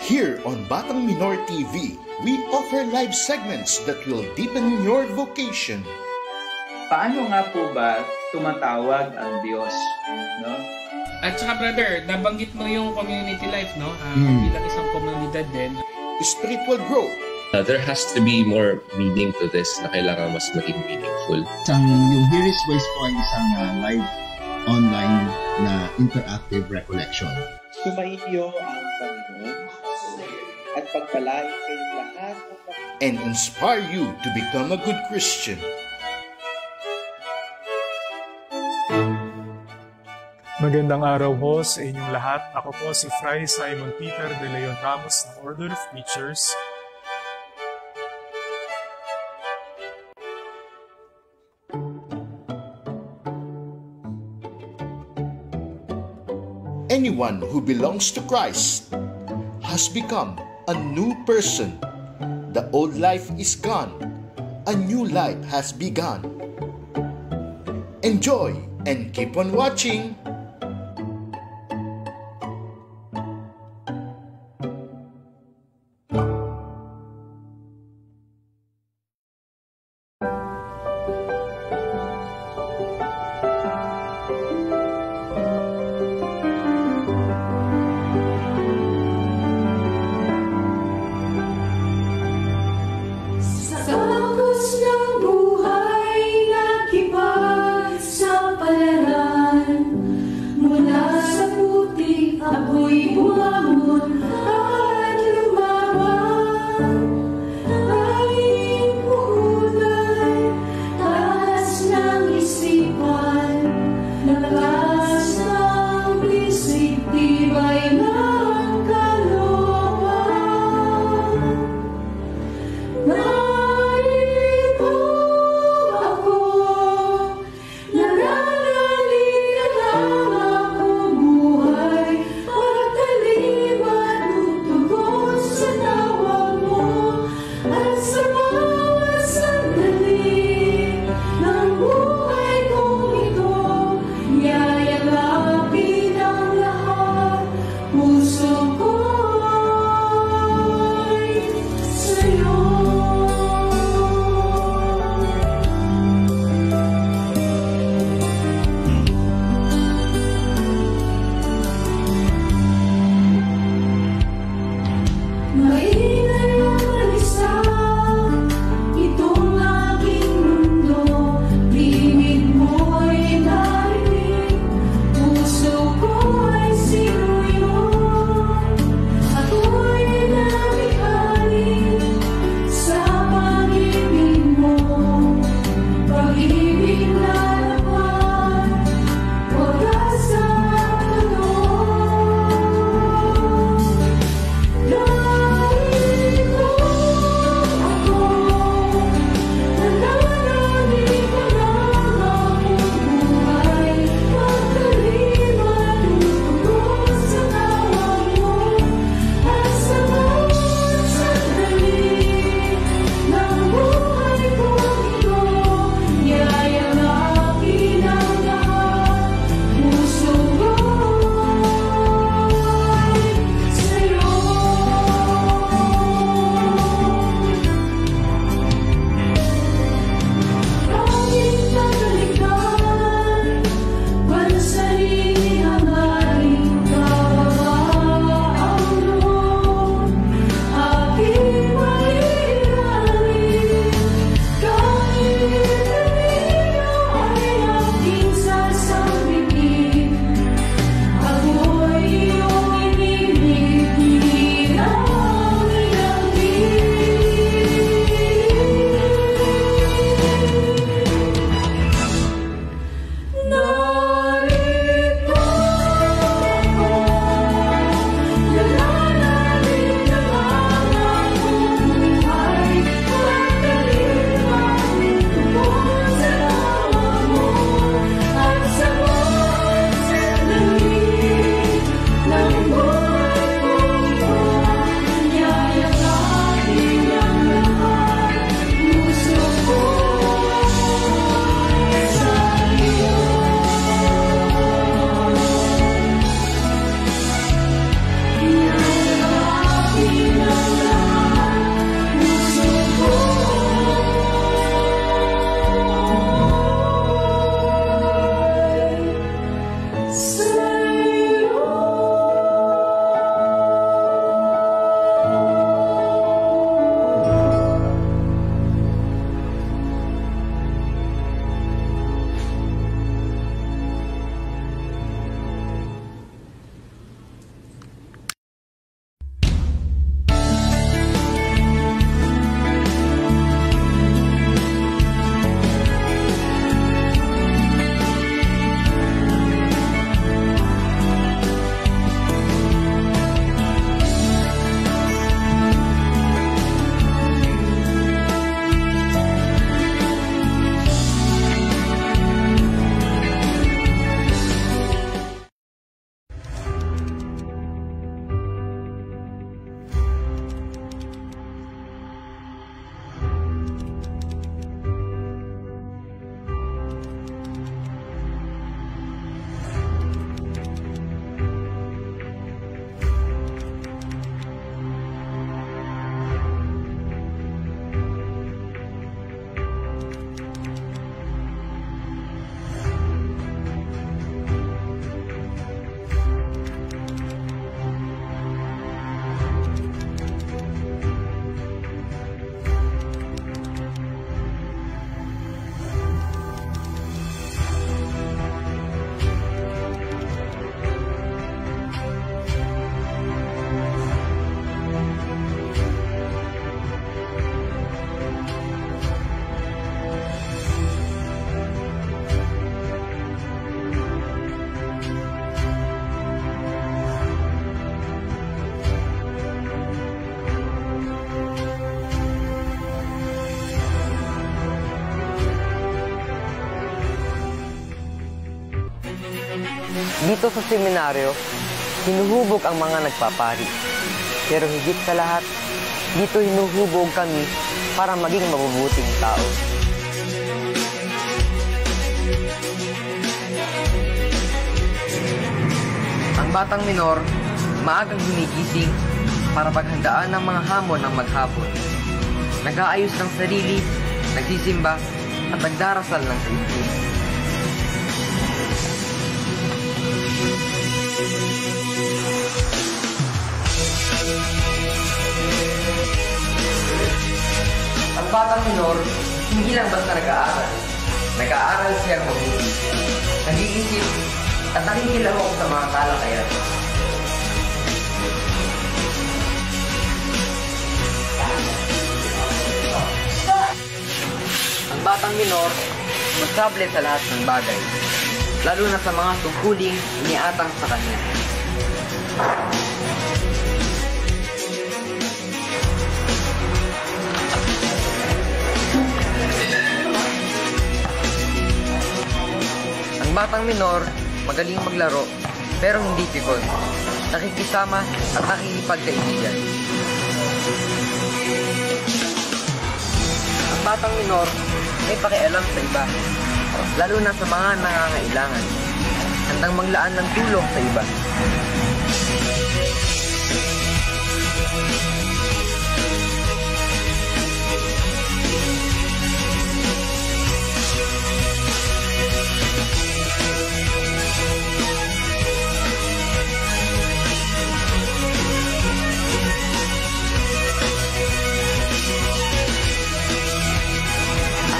Here on Batang Minor TV, we offer live segments that will deepen your vocation. Paano nga po ba tumatawag ang Diyos? No? At saka brother, nabanggit mo yung community life, no? Bilang isang komunidad din. Spiritual growth. There has to be more meaning to this na kailangan mas maging meaningful. Yung Here is Voice po ay isang live online na interactive recollection. Sumainyo ang Panginoon at pagpalain kayong lahat and inspire you to become a good Christian. Magandang araw ho sa inyong lahat. Ako po si Fray Simon Peter de Leon Ramos ng Order of Preachers. Anyone who belongs to Christ has become a new person. The old life is gone. A new life has begun. Enjoy and keep on watching. Dito sa seminaryo, hinuhubog ang mga nagpapari. Pero higit sa lahat, dito hinuhubog kami para maging mabubuting tao. Ang batang minor, maagang gumigising para paghandaan ng mga hamon ng maghapon. Nag-aayos ng sarili, nagsisimba, at nagdarasal ng daigdig. Ang batang minor, hindi lang basta nag-aaral. Nag-aaral siyang mabuti. Nag-iisip at nakikilahok sa mga talakayan. Ang batang minor, masable sa lahat ng bagay, lalo na sa mga tungkuling iniatang sa kanya. Ang batang minor, magaling maglaro, pero hindi pikon. Nakikisama at nakikipagkaibigan. Ang batang minor may pakialam sa iba, lalo na sa mga nangangailangan. Handang maglaan ng tulong sa iba.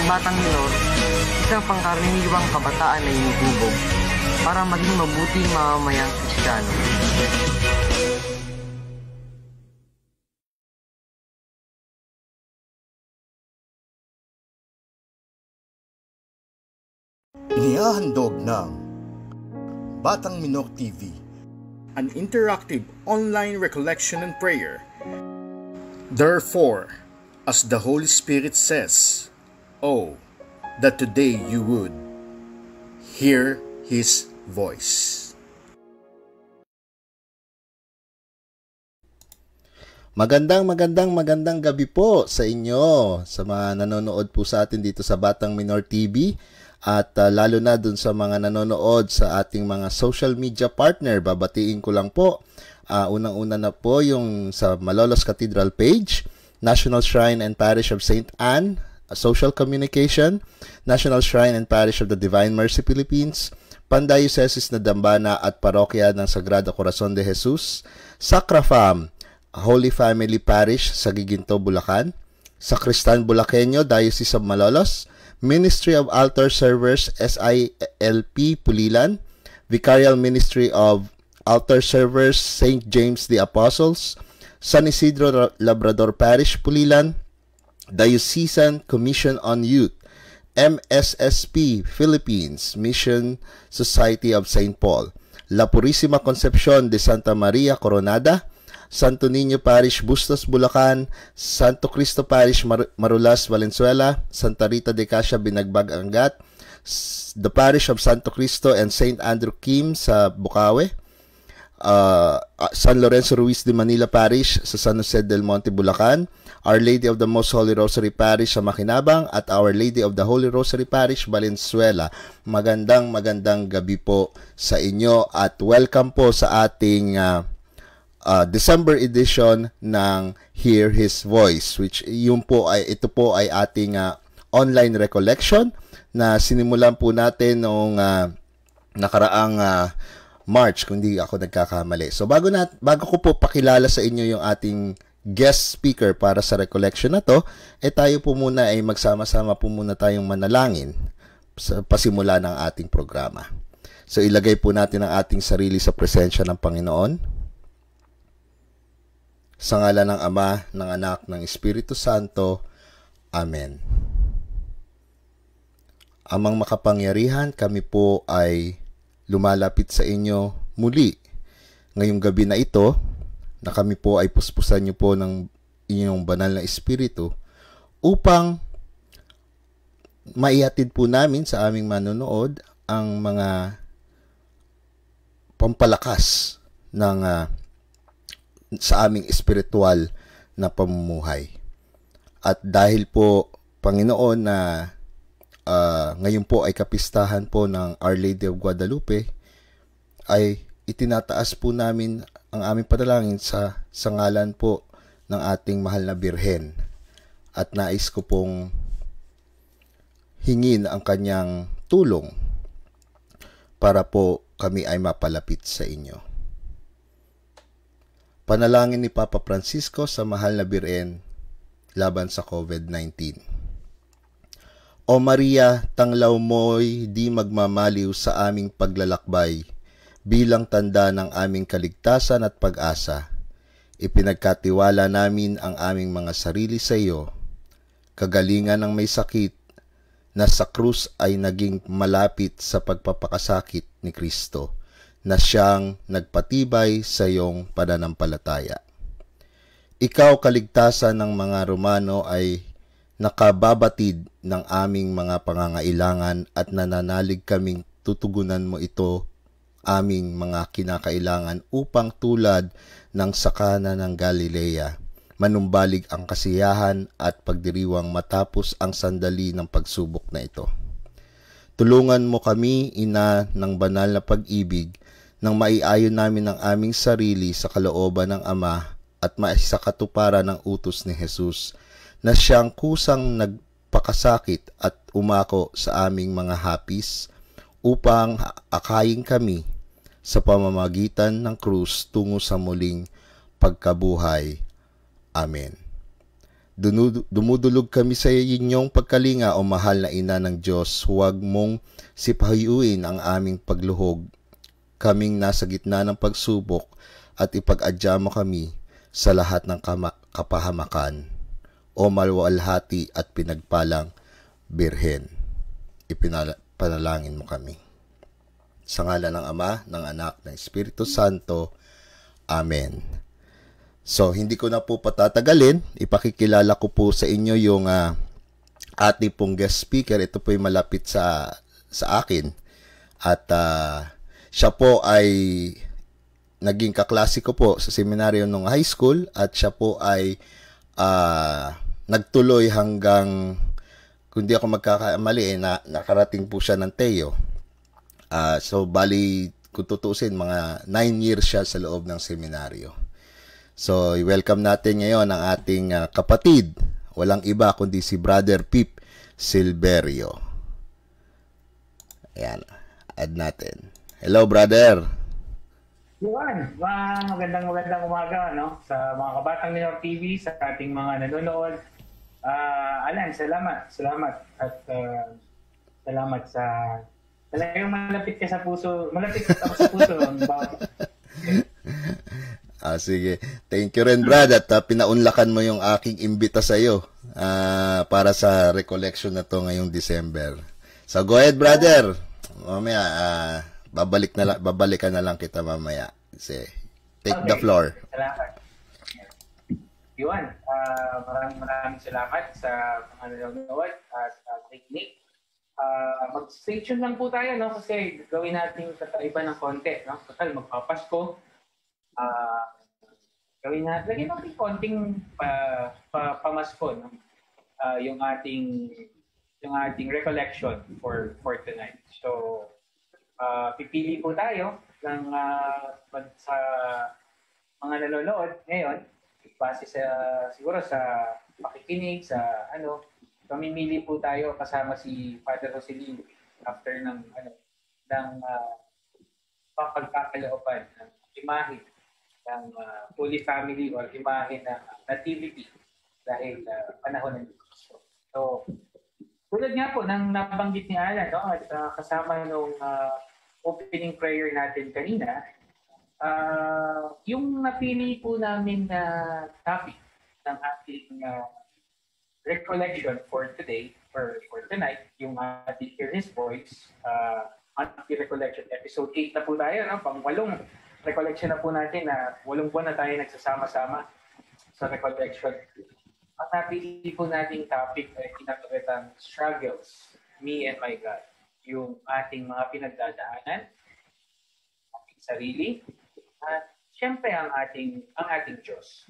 Batang minor, isang pangkaraniwang kabataan na hinihubog para maging mabuting mamamayang Kristiyano. Inihahandog ng Batang Minor TV, an interactive online recollection and prayer. Therefore, as the Holy Spirit says, oh, that today you would hear His voice. Magandang gabi po sa inyo, sa mga nanonood po sa atin dito sa Batang Minor TV at lalo na dun sa mga nanonood sa ating mga social media partner. Babatiin ko lang po, unang-una na po yung sa Malolos Cathedral page, National Shrine and Parish of St. Anne, Social Communication, National Shrine and Parish of the Divine Mercy Philippines, Pandiocesis na Dambana at Parokya ng Sagrado Corazon de Jesus, Sacrafam, Holy Family Parish sa Giginto, Bulacan, Sacristan Bulaqueño, Diocese of Malolos, Ministry of Altar Servers, SILP, Pulilan, Vicarial Ministry of Altar Servers, St. James the Apostles, San Isidro Labrador Parish, Pulilan, Diocesan Commission on Youth, MSSP, Philippines, Mission Society of St. Paul, La Purísima Concepción de Santa Maria Coronada, Santo Niño Parish, Bustos, Bulacan, Santo Cristo Parish, Marulas, Valenzuela, Santa Rita de Casia, Binagbag, Angat, the Parish of Santo Cristo and St. Andrew Kim sa Bukawe, San Lorenzo Ruiz de Manila Parish sa San Jose del Monte, Bulacan, Our Lady of the Most Holy Rosary Parish sa Makinabang at Our Lady of the Holy Rosary Parish, Valenzuela. Magandang gabi po sa inyo at welcome po sa ating December edition ng Hear His Voice, which ito po ay ating online recollection na sinimulan po natin noong nakaraang March, kung di ako nagkakamali. So bago ko po pakilala sa inyo yung ating guest speaker para sa recollection na to, tayo po muna ay magsama-sama po muna tayong manalangin sa pasimula ng ating programa. So ilagay po natin ang ating sarili sa presensya ng Panginoon. Sa ngalan ng Ama, ng Anak, ng Espiritu Santo. Amen. Amang makapangyarihan, kami po ay lumalapit sa inyo muli ngayong gabi na ito na kami po ay puspusan niyo po ng inyong banal na espiritu upang maihatid po namin sa aming manonood ang mga pampalakas ng sa aming espiritual na pamumuhay. At dahil po, Panginoon, na ngayon po ay kapistahan po ng Our Lady of Guadalupe, ay itinataas po namin ang aming panalangin sa ngalan po ng ating mahal na Birhen. At nais ko pong hingin ang kanyang tulong para po kami ay mapalapit sa inyo. Panalangin ni Papa Francisco sa mahal na Birhen laban sa COVID-19. O Maria, tanglaw mo'y di magmamaliw sa aming paglalakbay bilang tanda ng aming kaligtasan at pag-asa. Ipinagkatiwala namin ang aming mga sarili sa iyo, kagalingan ng may sakit na sa krus ay naging malapit sa pagpapakasakit ni Kristo, na siyang nagpatibay sa iyong pananampalataya. Ikaw, kaligtasan ng mga Romano, ay nakababatid ng aming mga pangangailangan at nananalig kaming tutugunan mo ito aming mga kinakailangan upang tulad ng sakana ng Galilea, manumbalig ang kasiyahan at pagdiriwang matapos ang sandali ng pagsubok na ito. Tulungan mo kami, Ina ng banal na pag-ibig, nang maiayon namin ang aming sarili sa kalooban ng Ama at maisakatuparan ng utos ni Jesus, na siyang kusang nagpakasakit at umako sa aming mga hapis upang akayin kami sa pamamagitan ng krus tungo sa muling pagkabuhay. Amen. Dumudulog kami sa inyong pagkalinga, o mahal na Ina ng Diyos. Huwag mong sipahiyuin ang aming pagluhog, kaming nasa gitna ng pagsubok, at ipag-adya mo kami sa lahat ng kapahamakan. O maluwalhati at pinagpalang Birhen, ipinalangin mo kami. Sa ngalan ng Ama, ng Anak, ng Espiritu Santo. Amen. So, hindi ko na po patatagalin. Ipakikilala ko po sa inyo yung ating pong guest speaker. Ito po ay malapit sa akin. At siya po ay naging kaklase ko po sa seminaryo nung high school. At siya po ay nagtuloy hanggang, kung di ako magkakamali, nakarating po siya ng Teo. So, bali, kung tutusin, mga 9 years siya sa loob ng seminaryo. So, welcome natin ngayon ang ating kapatid. Walang iba kundi si Brother Pip Silverio. Ayan, add natin. Hello, brother. Yuan, magandang umaga, no? Sa mga Kabatang Minor TV, sa ating mga nanonood. Alan, salamat. At salamat sa... Talagang malapit ka sa puso. Malapit ka sa puso. Sige. Thank you rin, Brad. At pinaunlakan mo yung aking imbita sa iyo para sa recollection na to ngayong December. So, go ahead, brother. Mamaya, babalikan na lang kita mamaya. Take the floor. Salamat. Yuan, maraming salamat sa mga nanonood at makikinig. Mag-stay tuned lang po tayo, no? Kasi gawin natin kakaiba ng konti, no? Total, magpapasko. Gawin natin, lagyan natin konting pamasko, no? Yung ating recollection for tonight. So, pipili po tayo ng sa mga nanonood ngayon, base siguro sa pakikinig, sa pamimili po tayo kasama si Father Jocelyn after ng papagkakalooban ng imahe ng Holy Family or imahe ng Nativity dahil panahon ng Diyos. So, tulad nga po ng nabanggit ni Alan, no? At kasama nung opening prayer natin kanina, yung napili po namin na topic ng ating recollection for today, or for tonight, yung ating Hear His Voice, anti-recollection episode 8 na po tayo, no? Pang-8 recollection na po natin na 8 buwan na tayo nagsasama-sama sa recollection. Ang napili po nating topic ay kinaturitang struggles, me and my God. Yung ating mga pinagdadaanan, ating sarili, at siyempre ang ating Diyos.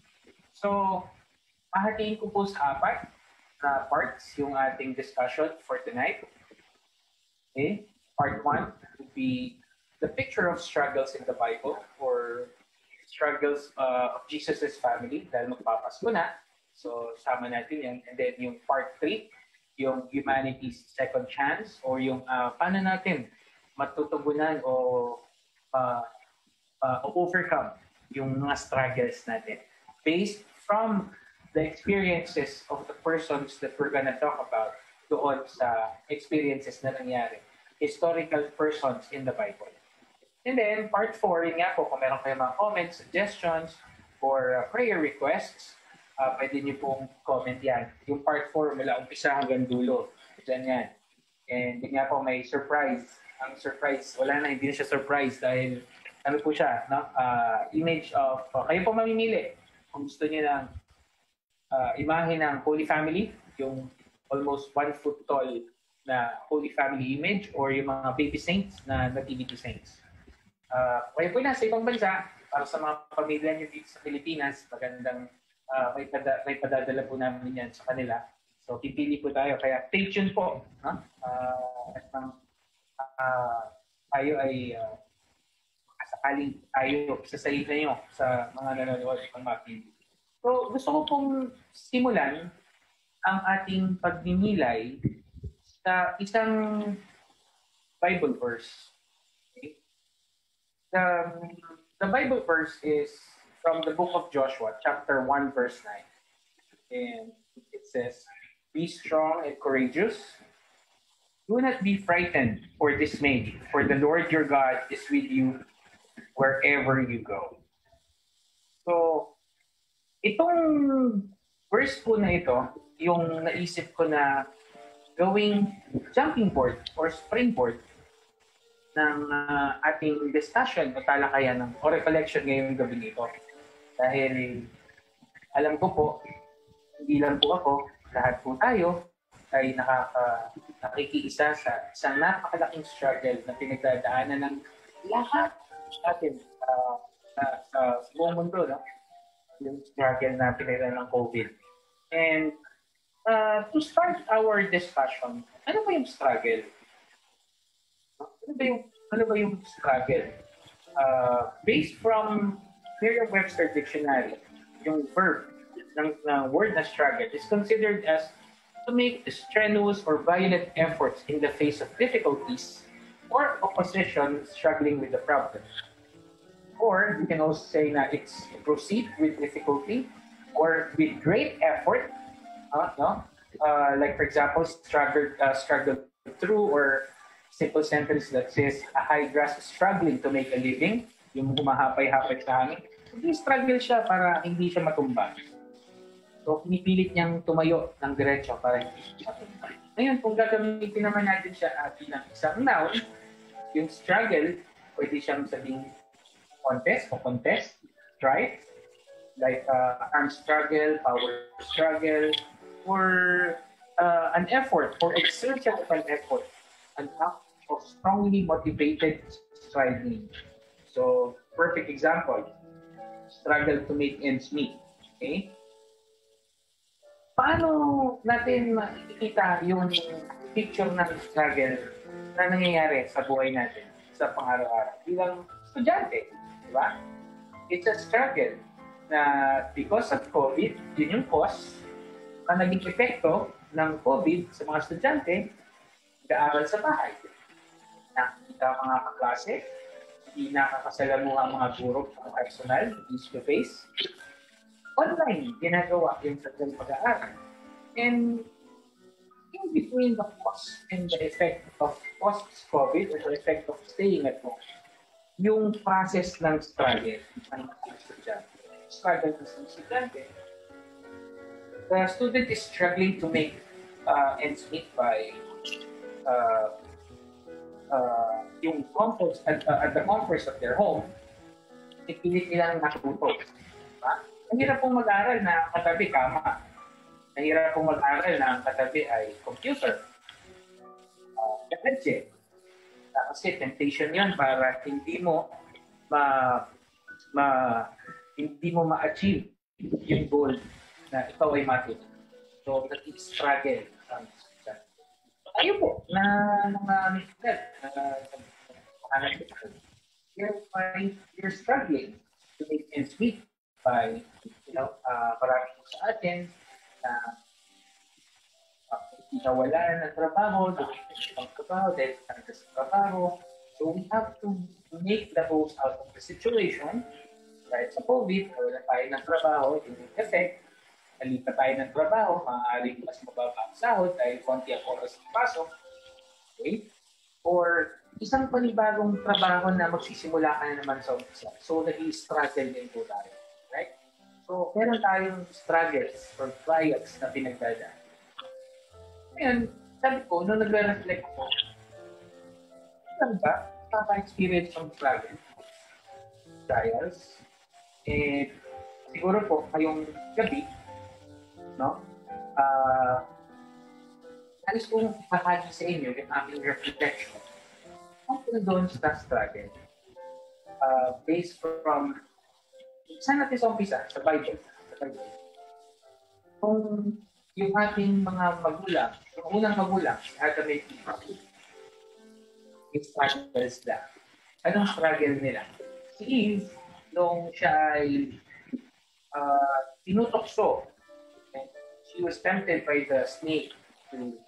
So, mahatiin ko po sa 4 na parts yung ating discussion for tonight. Okay? Part 1 would be the picture of struggles in the Bible, or struggles of Jesus' family, dahil magpapasko na. So, sama natin yan. And then yung part 3, yung humanity's second chance, or yung paano natin matutugunan o overcome yung mga struggles natin based from the experiences of the persons that we're gonna talk about doon sa experiences na nangyari. Historical persons in the Bible. And then, part 4, yun nga po, kung meron kayo mga comments, suggestions, or prayer requests, pwede niyo pong comment yan. Yung part 4, mula umpisa hanggang dulo. Diyan yan. And yun nga po, may surprise. Ang surprise, wala na, hindi na siya surprise dahil ano po siya, no? Image of, kayo po mamimili. Kung gusto niyo ng imahe ng Holy Family, yung almost 1 foot tall na Holy Family image, or yung mga baby saints na nativity saints. Kayo po nasa ibang bansa, para sa mga pamilya niyo dito sa Pilipinas, magandang may padadala po namin yan sa kanila. So, pipili po tayo. Kaya stay tuned po. Tayo ay sakaling tayo sasalita nyo sa mga nanonood ng mga pili. So, gusto ko pong simulan ang ating pagninilay sa isang Bible verse. Okay? The Bible verse is from the book of Joshua, chapter 1, verse 9. And it says, "Be strong and courageous. Do not be frightened or dismayed, for the Lord your God is with you wherever you go." So, itong verse po na ito, yung naisip ko na gawing jumping board or springboard ng ating discussion o talakayan o recollection ngayong gabi nito. Dahil alam ko po, hindi lang po ako, lahat po tayo ay nakikiisa sa isang napakalaking struggle na pinagdadaanan ng lahat atin sa buong mundo, no? Yung struggle na pinagdadaanan ng COVID. And to start our discussion, ano ba yung struggle? Ano ba yung struggle? Based from Merriam-Webster Dictionary, yung verb ng word na struggle is considered as to make strenuous or violent efforts in the face of difficulties or opposition struggling with the problem. Or you can also say that it's to proceed with difficulty or with great effort. Like for example, struggle through, or simple sentence that says a hydra struggling to make a living, yung humahapay-hapay sa hangin. Hindi struggle siya para hindi siya matumba. So, pinipilit niyang tumayo ng diretso para hindi siya matumba. Ngayon, kung gagamitin naman natin siya bilang isang noun, yung struggle, pwede siyang sabing contest, strife, like armed struggle, power struggle, or an effort, or exertion of an effort, an act of strongly motivated striving. So, perfect example, struggle to make ends meet. Okay? Paano natin makikita yung picture ng struggle na nangyayari sa buhay natin sa pang-araw-araw bilang estudyante? Diba? It's a struggle na because of COVID, yun yung cause na naging epekto ng COVID sa mga estudyante nag-aaral sa bahay. Nakikita mga kaklase, hindi nakakasalamuha ang mga guro sa personal, face-to-face. Online, ginagawa yung kanilang pag-aaral. And in between the cause and the effect of post-COVID, or the effect of staying at home, yung process ng struggle ng estudyante. Struggle ng estudyante. The student is struggling to make ends meet by yung comforts at the comforts of their home, ipilit nilang natuto. Diba? Ang hirap pong mag-aaral na katabi kama. Ang hirap pong mag-aaral na ang katabi ay computer. Gadget. Kasi temptation yun para hindi mo hindi mo ma-achieve yung goal na ikaw ay matuto. So, nag-struggle. Ayun po, na mga misled, you're struggling to make ends meet by, marami po sa atin na nawalan ng trabaho, dahil sa trabaho. So we have to make the most out of the situation. Right sa COVID, wala tayo ng trabaho, yung effect, nalipat tayo ng trabaho, maaaring mas mababa ang sahod dahil konti ang oras ng pasok. Okay? Or isang panibagong trabaho na magsisimula ka na naman sa umpisa. So nag-i-struggle din po tayo. Right? So meron tayong struggles or trials na pinagdadaan. Ngayon, sabi ko, nung nagre-reflect ko, saan ba nakaka-experience ng struggle? Trials? Siguro po, ngayong gabi, no? Nais kong bahagi sa inyo yung aking reflection. Ang doon sa struggle, based from, saan natin sa umpisa? Sa Bible. Kung yung ating mga magulang, yung unang magulang, Adam and Eve, yung struggles na. Anong struggle nila? Si Eve, nung siya ay tinutokso, she was tempted by the snake to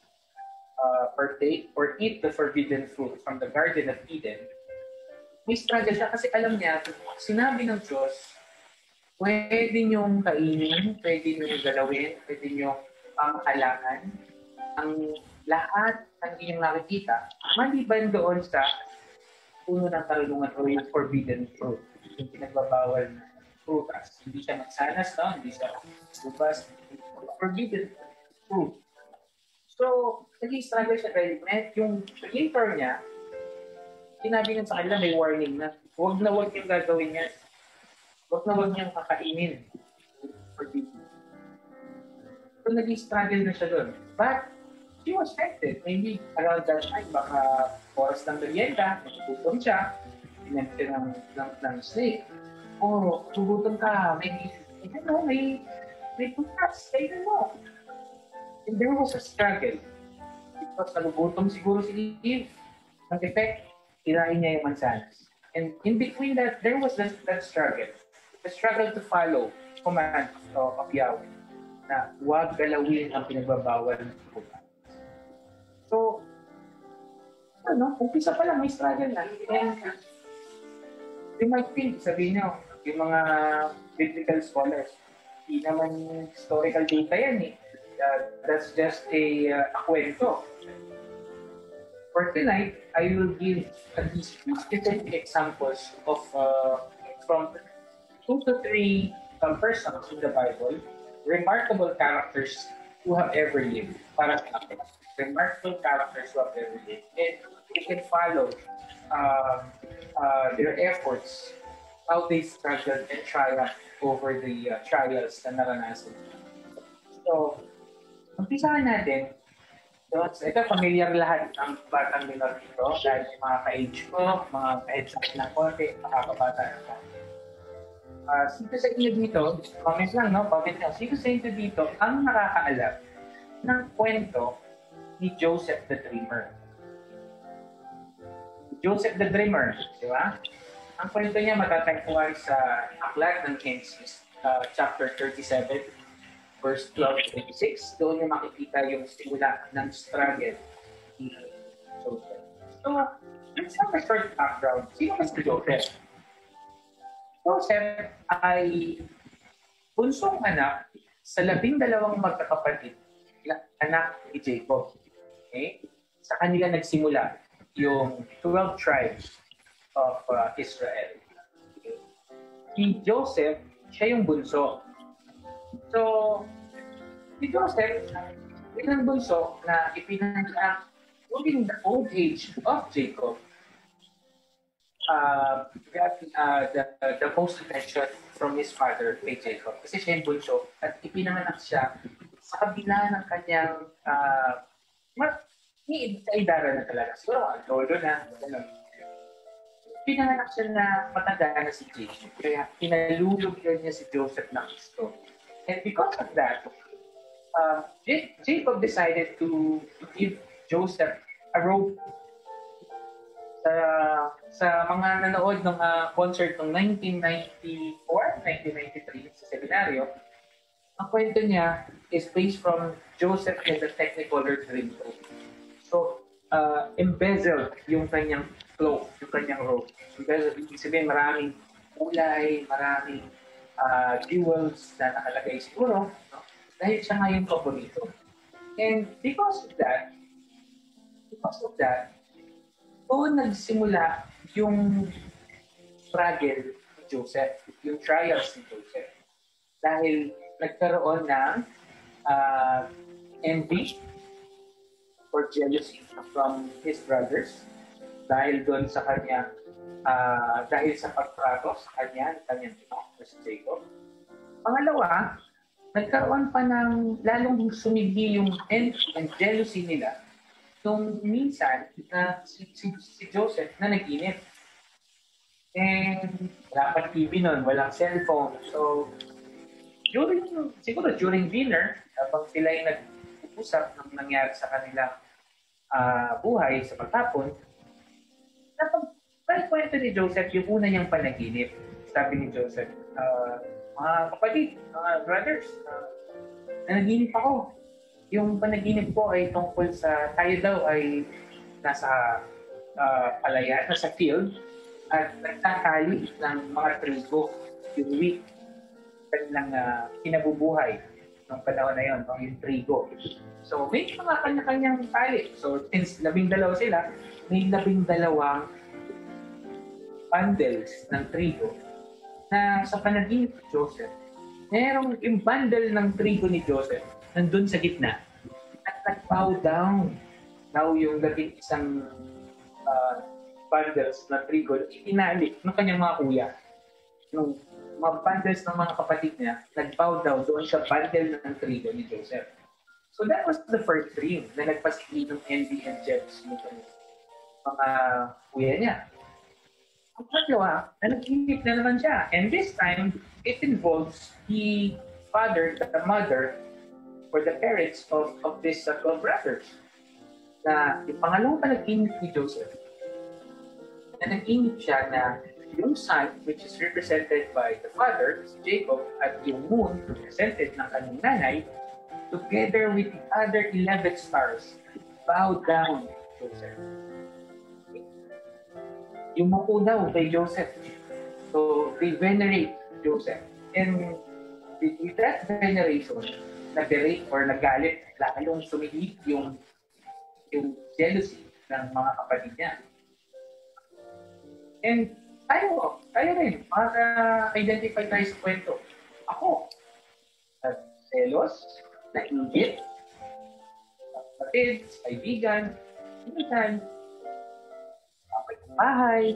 partake or eat the forbidden fruit from the Garden of Eden. May struggle siya kasi alam niya, sinabi ng Diyos, pwede niyong kainin, pwede niyong galawin, pwede niyong pamahalaan ang lahat ng inyong nakikita, maliban doon sa puno ng karunungan o yung forbidden fruit, yung pinagbabawal na prutas. Hindi siya magsanas, no? Hindi siya lubas, forbidden fruit. So, nag-i-struggle siya dahil yung creator niya, sinabi niya sa kanila, may warning na huwag niyang gagawin niya. Huwag niyang kakainin. Forbidden. So, nag-i-struggle na siya doon. But, she was tempted. Maybe around that time, baka oras ng merienda, nagugutom siya, pinempte ng snake. O, nagugutom ka, may putas, kailan mo. And there was a struggle. Because nagugutom siguro si Eve. Ang effect, kinain niya yung mansanas. And in between that, there was that struggle. The struggle to follow command of Yahweh na huwag galawin ang pinagbabawal ng putas. So, umpisa pa lang, may struggle na. And you might think, sabihin nyo, yung mga biblical scholars, hindi naman historical data yan eh. That's just a kwento. For tonight, I will give at least two specific examples of from 2 to 3 persons in the Bible, remarkable characters who have ever lived. Parang remarkable characters who have ever lived. And you can follow their efforts, how they struggled and triumphed over the trials na naranasan. So, umpisahan natin. So, ito, familiar lahat ang Batang Minor dito dahil mga ka-age ko, mga ka-heads up ng konti, makakabata na. Sino sa inyo dito, comment lang, no? Comment lang. Sino sa inyo dito ang nakakaalam ng kwento ni Joseph the Dreamer? Joseph the Dreamer, di ba? Ang kwento niya matatagpuan sa Aklat ng Genesis, chapter 37, verse 12 to 26. Doon niyo makikita yung simula ng struggle ni Joseph. So, let's have a short background. Sino ba si Joseph? Joseph ay bunsong anak sa 12 magkakapatid, anak ni Jacob. Okay? Sa kanila nagsimula yung 12 tribes of Israel. Okay? Si Joseph, siya yung bunso. So, si Joseph, ilang bunso na ipinanganak during the old age of Jacob, got the most attention from his father, kay Jacob. Kasi siya yung bunso at ipinanganak siya sa kabila ng kanyang sa idara na talaga. Siguro, lolo na. pinanganak siya na matanda na si Jacob. Kaya pinalulugyan niya si Joseph ng gusto. And because of that, Jacob decided to give Joseph a robe. Sa mga nanood ng concert ng 1993 sa seminaryo, ang kwento niya is based from Joseph and the Technicolor Dreamcoat. So, embezzled yung kanyang cloak, yung kanyang robe. Embezzled, ibig sabihin maraming kulay, maraming jewels na nakalagay siguro, no? Dahil siya nga yung paborito. And because of that, doon nagsimula yung struggle ni Joseph, yung trials ni Joseph. Dahil nagkaroon ng envy or jealousy from his brothers dahil doon sa kanya, dahil sa pagtrato sa kanyang si Jacob. Pangalawa, nagkaroon pa ng lalong sumighi yung envy and jealousy nila nung minsan na si Joseph na nag-inip. And wala pa TV nun, walang cellphone. So, during dinner, habang sila ay nag-usap ng nangyari sa kanilang buhay sa pagtapon, kwento ni Joseph yung una niyang panaginip. Sabi ni Joseph, mga kapatid, mga brothers, nanaginip ako. Yung panaginip ko ay tungkol sa tayo daw ay nasa palayan, nasa field, at nagtatali ng mga trigo yung wheat, kanilang kinabubuhay ng panahon na yun, yung trigo. So, may mga kanya-kanyang tali. So, since 12 sila, may 12 bundles ng trigo na sa panaginip ni Joseph, merong yung bundle ng trigo ni Joseph nandun sa gitna at nag-bow down. Now yung dating isang bundles ng trigo, inalik ng kanyang mga kuya. Yung mga bundles ng mga kapatid niya, nag-bow down doon sa bundle ng trigo ni Joseph. So that was the first dream na nagpasigil ng envy and jealousy ng mga kuya niya. Ang pangalawa, nanaginip na naman siya. And this time, it involves the father, the mother, or the parents of these 12 brothers. Na yung pangalawang panaginip ni Joseph, nanaginip siya na yung sun, which is represented by the father, Jacob, at yung moon, represented ng kanyang nanay, together with the other 11 stars, bow down to Joseph. Yumuko daw kay Joseph. So, they venerate Joseph. And with that veneration, nag-berate or nagalit, lalong sumigit yung jealousy ng mga kapatid niya. And tayo rin, maka-identify tayo sa kwento. Ako, selos, nainggit, kapatid, kaibigan, minsan, bahay.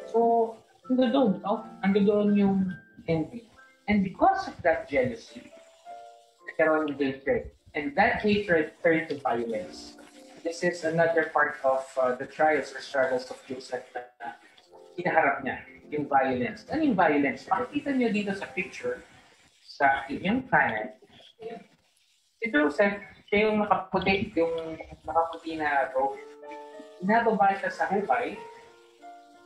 So, ando doon yung envy. And because of that jealousy, nagkaroon ng hatred. And that hatred turned to violence. This is another part of the trials or struggles of Joseph na hinaharap niya, yung violence. Ano yung violence? Makikita niyo dito sa picture, sa inyong kanan, si Joseph, siya yung nakaputi na robe. Nababa siya sa hukay.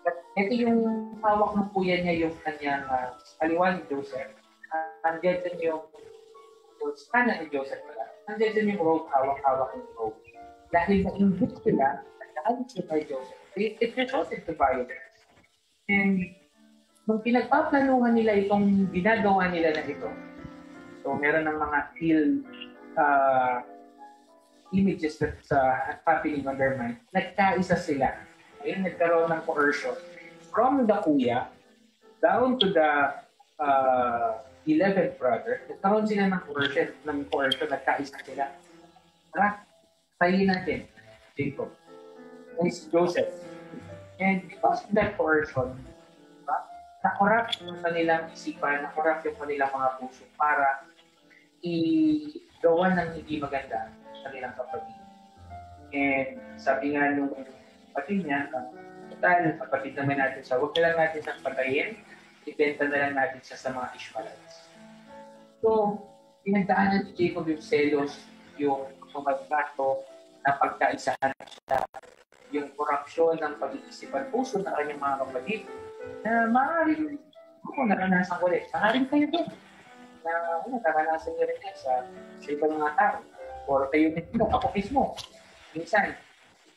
At ito yung hawak ng kuya niya, yung kanyang kaliwa ni Joseph. Nandiyan din yung kanan ni Joseph pala. Nandiyan din yung robe, hawak ng robe. Dahil na-inhit sila, nag-aalit sila kay Joseph. It resulted to violence. And nung pinagpaplanuhan nila itong ginagawa nila na ito, so meron ng mga images that's happening on their mind, nagkaisa sila. Ayun, nagkaroon ng coercion. From the kuya, down to the 11th brother, nagkaroon sila ng coercion, nagkaisa sila. Tara, tayin natin, Jacob. It's Joseph. And because of that coercion, nakorap yung kanilang isipan, nakorap yung kanilang mga puso para igawa ng hindi maganda sa kanilang kapatid. And sabi nga nung kapatid niya, Total, kapatid naman natin siya. Huwag na lang natin siyang patayin. Ibenta na lang natin siya sa mga Ishmaelites. So, pinagdaanan ni Jacob yung selos, yung pumagbato, na pagkaisahan siya, yung korupsyon ng pag-iisipan puso ng kanyang mga kapatid, na maaaring kung naranasan ko rin. Maaaring kayo din na naranasan nyo rin yan sa ibang mga tao. Or kayo mismo, ako mismo. Minsan,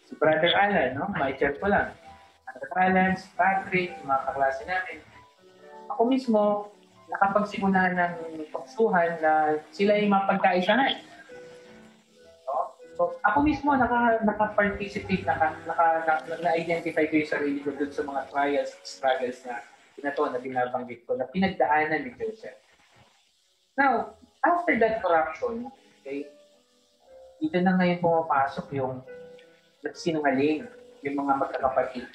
si Brother Alan, no? Ma-share ko lang. Brother Alan, si Patrick, yung mga kaklase namin. Ako mismo, nakapagsimula ng tuksuhan na sila yung mapagkaisahan. No? So, ako mismo naka-participate, na-identify ko yung sarili ko dun sa mga trials, struggles na na binabanggit ko, na pinagdaanan ni Joseph. Now, after that corruption, okay, dito na ngayon pumapasok yung sinungaling, yung mga magkakapatid.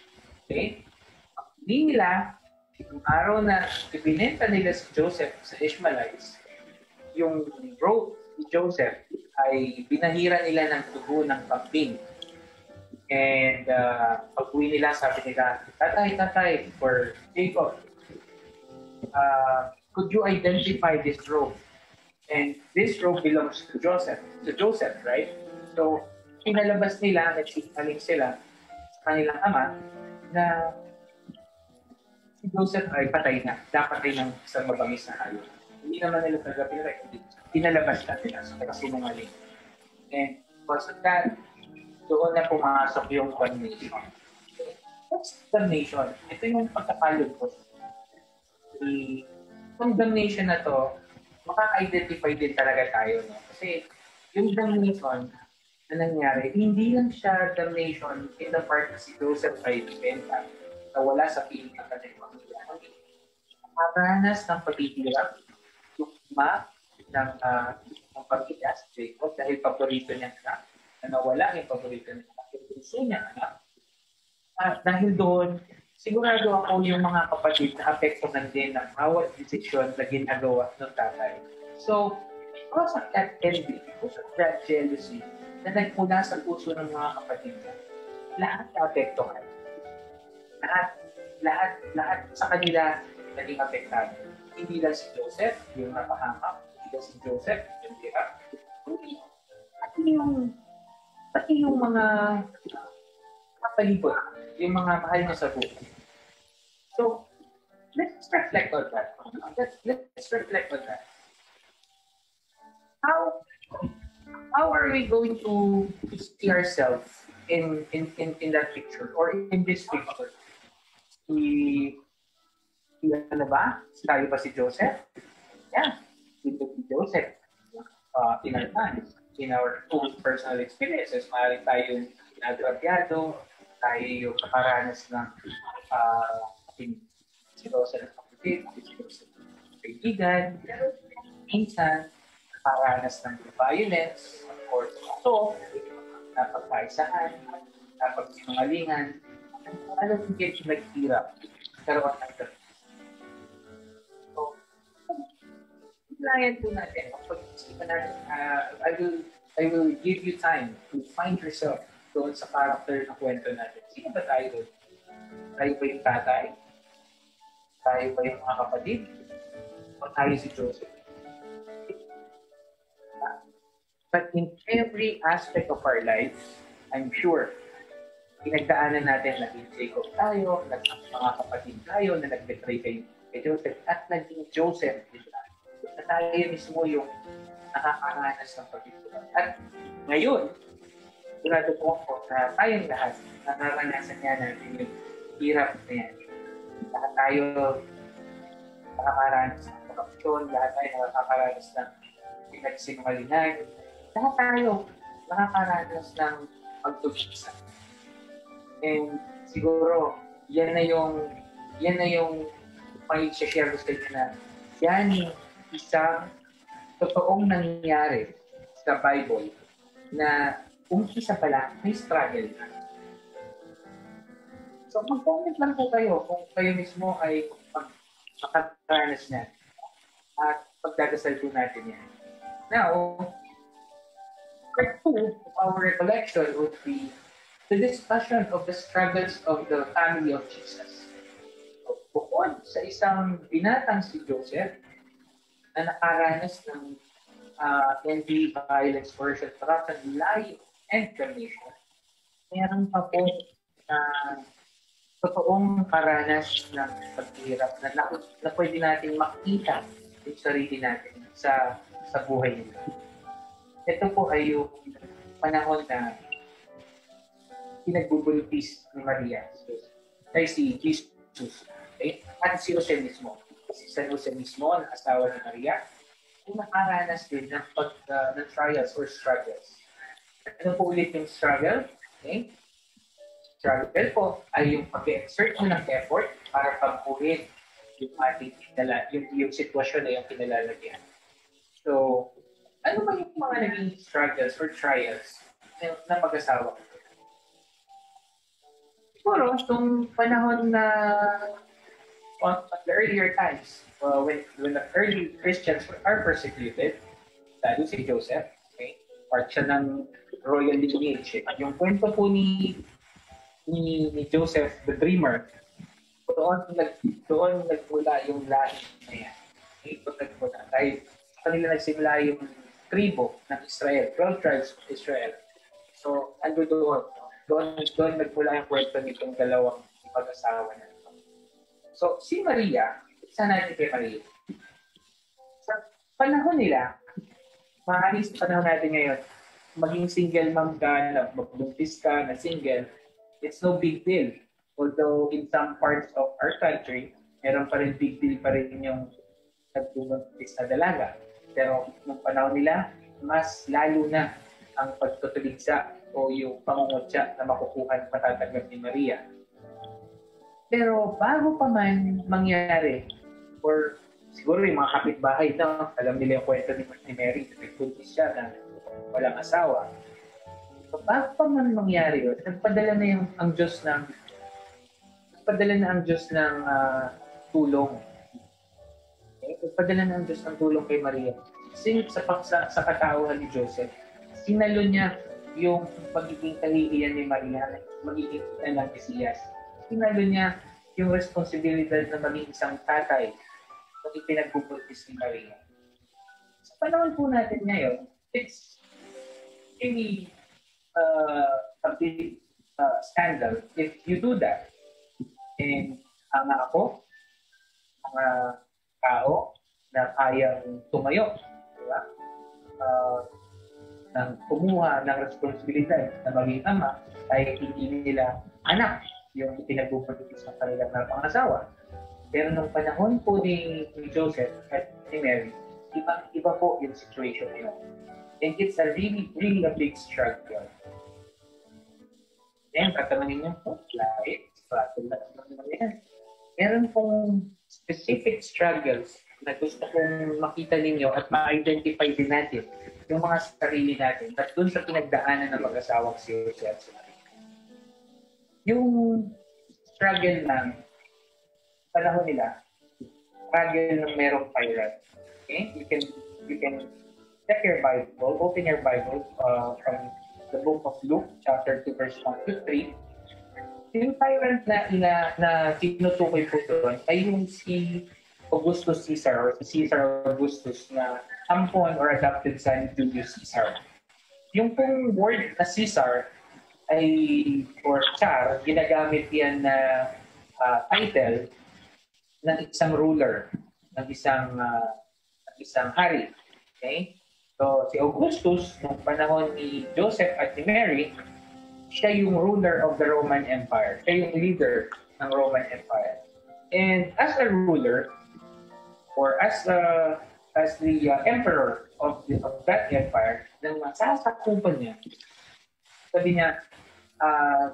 Okay? Hindi nila, yung araw na ibinenta nila si Joseph sa Ishmaelites, yung robe ni Joseph ay binahira nila ng dugo ng kambing. And pag-uwi nila, sabi nila, tatay, for Jacob, could you identify this robe? And this robe belongs to Joseph, right? So, pinalabas nila, nagsigaling sila sa kanilang ama na si Joseph ay patay na. Dapat ay ng isang mabangis na hayop. Hindi naman nila talaga pinalabas na nila sa kasinungaling. And because of that, doon na pumasok yung damnation. What's damnation? Ito yung pagkakalog ko. Yung damnation na to, makaka-identify din talaga tayo. No? Kasi yung damnation na nangyari, hindi lang siya damnation in the part na si Joseph ay ibenta na wala sa piling ng kanyang pamilya. Maranas ng paghihirap, yung ima ng pamilya si Jacob dahil paborito niya na nawala yung paborito niya, yung puso niya, dahil doon, sigurado ako yung mga kapatid na apektuhan din ng bawat desisyon na ginagawa ng tatay. So, because of that envy, because of that jealousy, na nagmula sa puso ng mga kapatid niya, lahat na apektuhan. Lahat sa kanila naging apektado. Hindi lang si Joseph, yung napahamak, hindi lang si Joseph, yung hirap, pati yung mga kapalibot, yung mga mahal niya sa buhay. So, let's reflect on that. Let's reflect on that. How are we going to see ourselves in that picture or in this picture? Ano ba? Tayo ba si Joseph? Yeah, si Joseph. In our times, in our own personal experiences, maaaring tayo nagrabyado, tayo yung nakaranas ng silosa ng kapatid, silosa ng kaibigan, minsan, nakaranas ng violence, of course, ito, napagkaisahan, napagsinungalingan, alam mo yung naghirap, karoon ng gano'n. So, layan po natin, pag-isipan natin, I will give you time to find yourself doon sa character na kwento natin. Sino ba tayo doon? Tayo ba yung tatay? Tayo ba yung mga kapatid? O tayo si Joseph? But in every aspect of our life, I'm sure, pinagdaanan natin naging Jacob tayo, naging mga kapatid tayo na nag-betray kay Joseph, at naging Joseph na tayo mismo yung nakakaranas ng pagkikulang. At ngayon, sigurado po ako na tayong lahat nakakaranasan niya natin yung hirap na yan. Lahat tayo nakakaranas ng korupsyon, lahat tayo nakakaranas ng pinagsinungalingan, lahat tayo nakakaranas ng pagtugisa. And siguro, yan na yung may-share ko sa inyo na yan yung isang totoong nangyari sa Bible na umpisa pala, may struggle na. So, mag-comment lang po kayo kung kayo mismo ay makakaranas na at pagdadasal po natin yan. Now, part 2 of our recollection would be the discussion of the struggles of the family of Jesus. So, bukod sa isang binatang si Joseph na nakaranas ng envy, violence, coercion, corruption, lying, and damnation, meron pa po na totoong karanas ng paghihirap na pwede natin makita yung sarili natin sa buhay nila. Ito po ay yung panahon na pinagbubultis ni Maria ay si Jesus. Okay? At si Jose mismo. Si San Jose mismo, ang asawa ni Maria, ay nakaranas din ng trials or struggles. Ano po ulit yung struggle? Okay? Struggle po ay yung pag-exert mo ng effort para pagpuhin yung ating yung sitwasyon na yung kinalalagyan. So, ano ba yung mga naging struggles or trials na mag-asawa? Siguro, itong panahon na on the earlier times, when the early Christians are persecuted, lalo si Joseph, okay? Part siya ng royal lineage. Yung kwento po ni Joseph, the dreamer, doon nagmula yung lahi na yan. Okay? Doon nagmula. Dahil kanila nagsimula yung tribo ng Israel, 12 tribes of Israel. So, ando doon nagmula yung kwento nitong dalawang pag-asawa na. So, si Maria, saan natin kay Maria? Sa panahon nila, maaaring sa panahon natin ngayon, maging single mom ka, magbuntis ka na single, it's no big deal. Although in some parts of our country, meron pa rin big deal pa rin yung nagbuntis na dalaga. Pero nung panahon nila, mas lalo na ang pagtutuligsa o yung pangungutya na makukuha at matatanggap ni Maria. Pero bago pa man mangyari, or siguro yung mga kapitbahay na alam nila yung kwento ni Mary, nagbuntis siya na walang asawa. So bago pa man mangyari yun, nagpadala na ang Diyos ng tulong. Okay? Nagpadala na ang Diyos ng tulong kay Maria. Kasi sa katauhan ni Joseph, sinalo niya yung pagiging kahihiyan ni Maria, magiging kita ng Mesiyas. Sinalo niya yung responsibilidad na maging isang tatay na ipinagbubuntis ni Maria. Sa panahon po natin ngayon, it's really a big scandal if you do that. And ang mga tao na kayang tumayo, diba? Nang kumuha ng responsibilidad na maging ama ay hindi nila anak yung ipinagbubuntis ng kanilang pangasawa. Pero nung panahon po ni Joseph at ni Mary, iba po yung situation nila. And it's a really a big struggle. Then, tatanungin niyo po, meron pong specific struggles na gusto kong makita ninyo at ma-identify din natin yung mga sarili natin at dun sa pinagdaanan ng mag-asawang si Jose at si Maria. Yung struggle ng panahon nila, struggle ng merong tyrant. Okay? You can check your Bible, open your Bible from the book of Luke, chapter 2, verse 1 to 3. Yung tyrant na tinutukoy po doon ay yung si Augustus Caesar or si Caesar Augustus na ampon or adopted son ni Julius Caesar. Yung pong word na Caesar ay, or Tsar, ginagamit yan na title ng isang ruler, ng isang hari. Okay? So, si Augustus, nung panahon ni Joseph at ni Mary, siya yung ruler of the Roman Empire. Siya yung leader ng Roman Empire. And as a ruler, or as the emperor of that empire, nang masasakupan niya, sabi niya,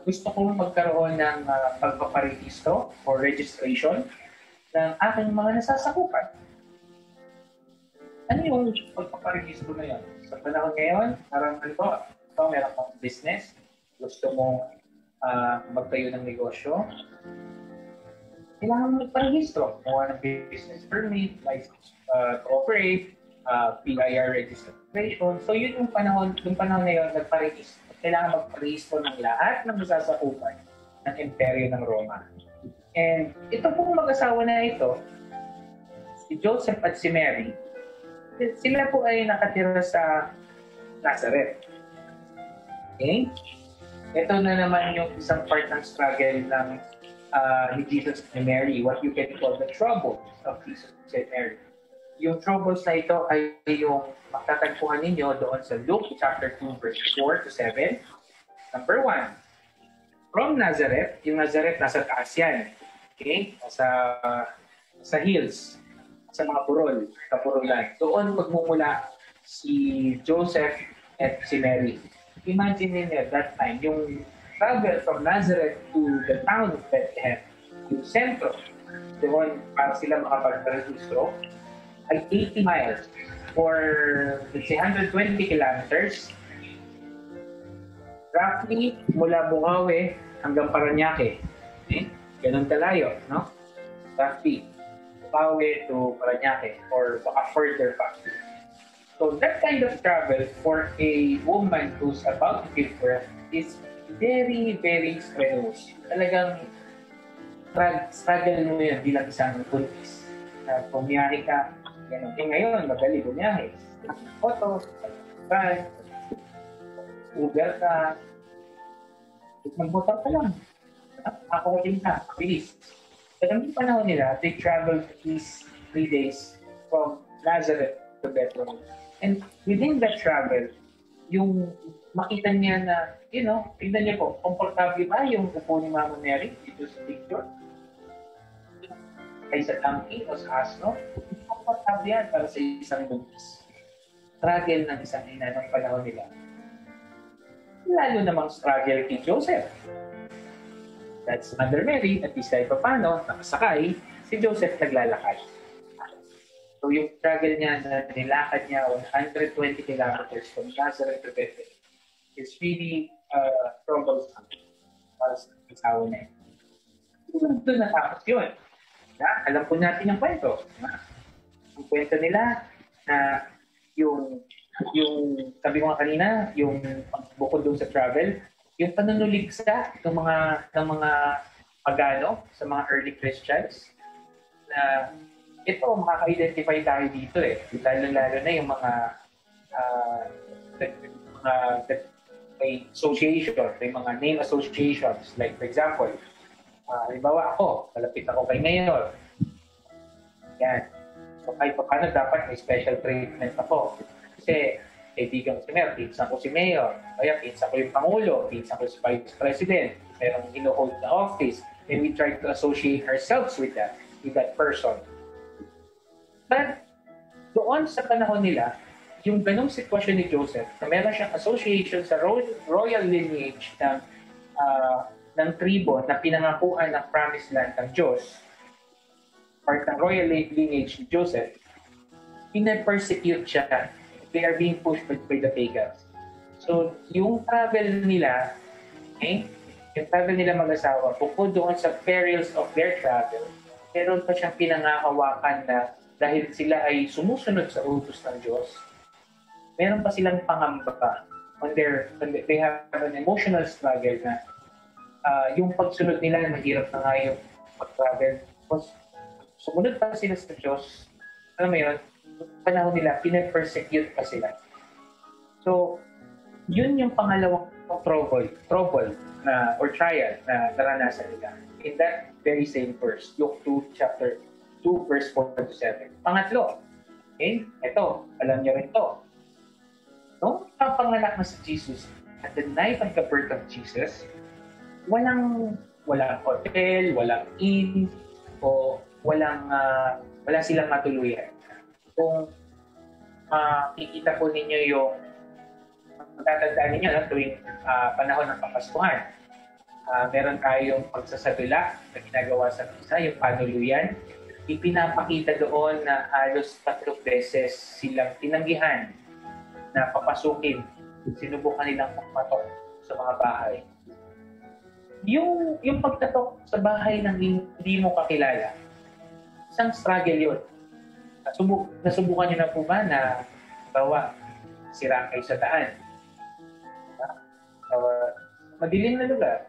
gusto kong magkaroon ng pagpaparehistro or registration ng aking mga nasasakupan. Ano yung pagpaparehistro na yun? Sa panahon ngayon, parang meron kang business, gusto mong magtayo ng negosyo, kailangan mo magparehistro. Kumuha ng business permit, license to operate, PIR registration. So yun yung panahon na yun, kailangan mag-restore ng lahat ng masasakupan ng imperyo ng Roma. And ito pong mag-asawa na ito, si Joseph at si Mary, sila po ay nakatira sa Nazareth. Okay? Ito na naman yung isang part ng struggle ng ni Jesus and Mary, what you can call the troubles of Jesus and Mary. Yung troubles na ito ay yung matatagpuan ninyo doon sa Luke chapter 2 verse 4 to 7. Number 1, from Nazareth, yung Nazareth nasa taas yan. Okay? Sa hills, sa mga kapurulan. Doon magmumula si Joseph at si Mary. Imagine niyo at that time, yung travel from Nazareth to the town of Bethlehem, yung sentro, doon para sila makapag-registro, ay 80 miles for, let's say, 120 kilometers. Roughly, mula Bukawi hanggang Parañaque. Okay? Ganun kalayo, no? Roughly, Bukawi to Parañaque or baka further pa. So that kind of travel for a woman who's about to give birth is very, very strenuous. Talagang struggle mo yan bilang isang buntis. Pumiyahe ka, gano'n. Ngayon, madali bumiyahe. Auto, drive, Uber ka, magmotor ka lang. Ako din ka, bilis. Pero yung panahon nila, they traveled at least 3 days from Nazareth to Bethlehem. And within that travel, yung makita niya na, tignan niyo po, komportable ba yung upo ni Mama Mary dito sa picture? Ay sa donkey o sa asno? Komportable yan para sa isang buntis. Struggle ng isang ina ng panahon nila. Lalo namang struggle kay Joseph. That's Mother Mary, at least kahit paano, nakasakay, si Joseph naglalakad. So yung struggle niya na nilakad niya 120 kilometers from Nazareth to Bethlehem is really troublesome para sa asawa na yun. Doon natapos yun. Alam po natin ang kwento. Ang kwento nila na yung sabi ko nga kanina, yung bukod doon sa travel, yung panunuligsa ng mga pagano sa mga early Christians na ito, makaka-identify tayo dito eh. Lalo na yung mga may association, may mga name associations. Like for example, halimbawa ako, malapit ako kay Mayor. Yan. So kahit pa paano dapat may special treatment ako. Kasi kaibigan ko si Mayor, pinsan ko si Mayor. Kaya pinsan ko yung Pangulo, pinsan ko si Vice President. Merong ino-hold na office. And we try to associate ourselves with that person. But doon sa panahon nila, yung ganong sitwasyon ni Joseph, na meron siyang association sa royal lineage ng tribo na pinangakuan ng promised land ng Diyos, part ng royal lineage ni Joseph, pina-persecute siya. They are being pushed by the pagans. So, yung travel nila, mag-asawa, bukod doon sa perils of their travel, meron pa siyang pinangahawakan na dahil sila ay sumusunod sa utos ng Diyos, meron pa silang pangamba they have an emotional struggle na yung pagsunod nila, mahirap na nga yung pag-travel. Sumunod pa sila sa Diyos, alam mo yun, panahon nila, pina-persecute pa sila. So, yun yung pangalawang trouble na, or trial na naranasan nila. In that very same verse, Luke 2, chapter 2, verse 4 to 7. Pangatlo, ito, alam niyo rin ito. Noong panganak na si Jesus, at the night of the birth of Jesus, walang hotel, walang inn, o wala silang matuluyan. Kung kikita po ninyo yung matatandaan ninyo tuwing panahon ng Kapaskuhan, meron tayong pagsasabila na ginagawa sa misa, yung panuluyan. Ipinapakita doon na halos 3 beses silang tinanggihan na papasukin. Sinubukan nilang pumatok sa mga bahay. Yung pagtatok sa bahay ng hindi mo kakilala, isang struggle yun. Nasubukan nyo na po ba na bawa sira kayo sa daan? madilim na lugar.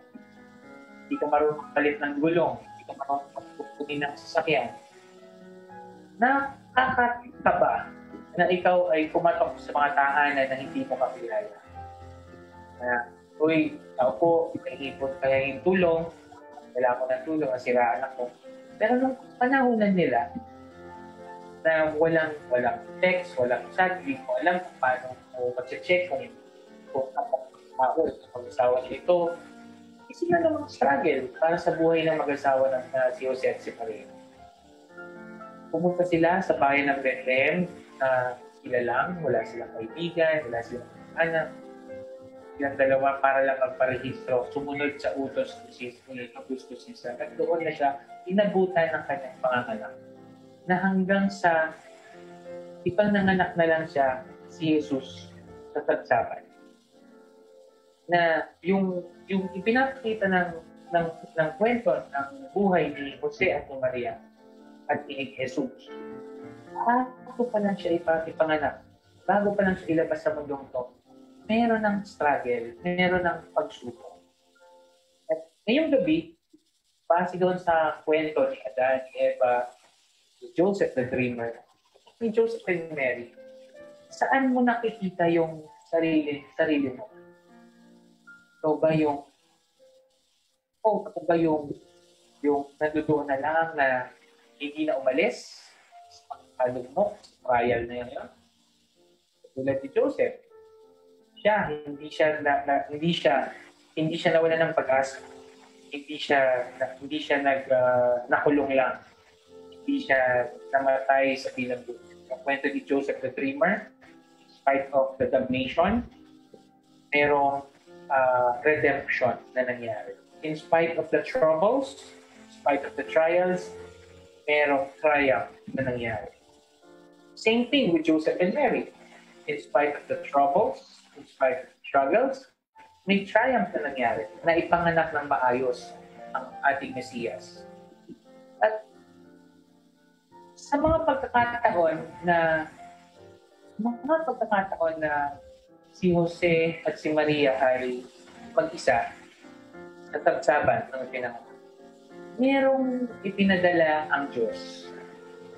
Hindi ka marunong palit ng gulong, hindi ka marunong pagpupunin ng sasakyan. Nakakataba na ikaw ay pumatok sa mga tahanan na hindi mo kakilala. Uy, ako po, naihipon kaya yung tulong, wala ko ng tulong, nasiraan ako. Pero nung panahonan nila, na walang text, walang chat, hindi ko alam kung paano mo mag-check kung ako, mag-asawa niya ito. Kasi na namang struggle para sa buhay ng mag-asawa ng si Jose at si Maria. Pumunta sila sa bayan ng Bethlehem na sila lang, wala silang kaibigan, wala silang anak. Silang dalawa para lang magparehistro, sumunod sa utos ni Augustus Caesar. At doon na siya inabutan ng kanyang panganganak. Na hanggang sa ipananganak na lang siya si Jesus sa tagsaban. Na yung ipinapakita ng kwento ng buhay ni Jose at ni Maria at ni Jesus. Bago pa lang siya ipanganak, bago pa lang siya ilabas sa mundong to, meron ng struggle, meron ng pagsubok. At ngayong gabi, base doon sa kwento ni Adan, ni Eva, ni Joseph the Dreamer, ni Joseph and Mary, saan mo nakikita yung sarili mo? Ikaw ba yung nandoon na lang na hindi na umalis sa pagkalugmok, trial na yun? Tulad ni Joseph, hindi siya nawala ng pag-asa. Hindi siya nakulong lang. Hindi siya namatay sa bilang buhay. Ang kwento ni Joseph the Dreamer, in spite of the damnation, merong redemption na nangyari. In spite of the troubles, in spite of the trials, merong triumph na nangyari. Same thing with Joseph and Mary. In spite of the troubles, in spite of the struggles, may triumph na nangyari na ipanganak ng maayos ang ating Mesiyas. At sa mga pagkakataon na si Jose at si Maria ay mag-isa sa tagsaban ng pinanganak, merong ipinadala ang Diyos.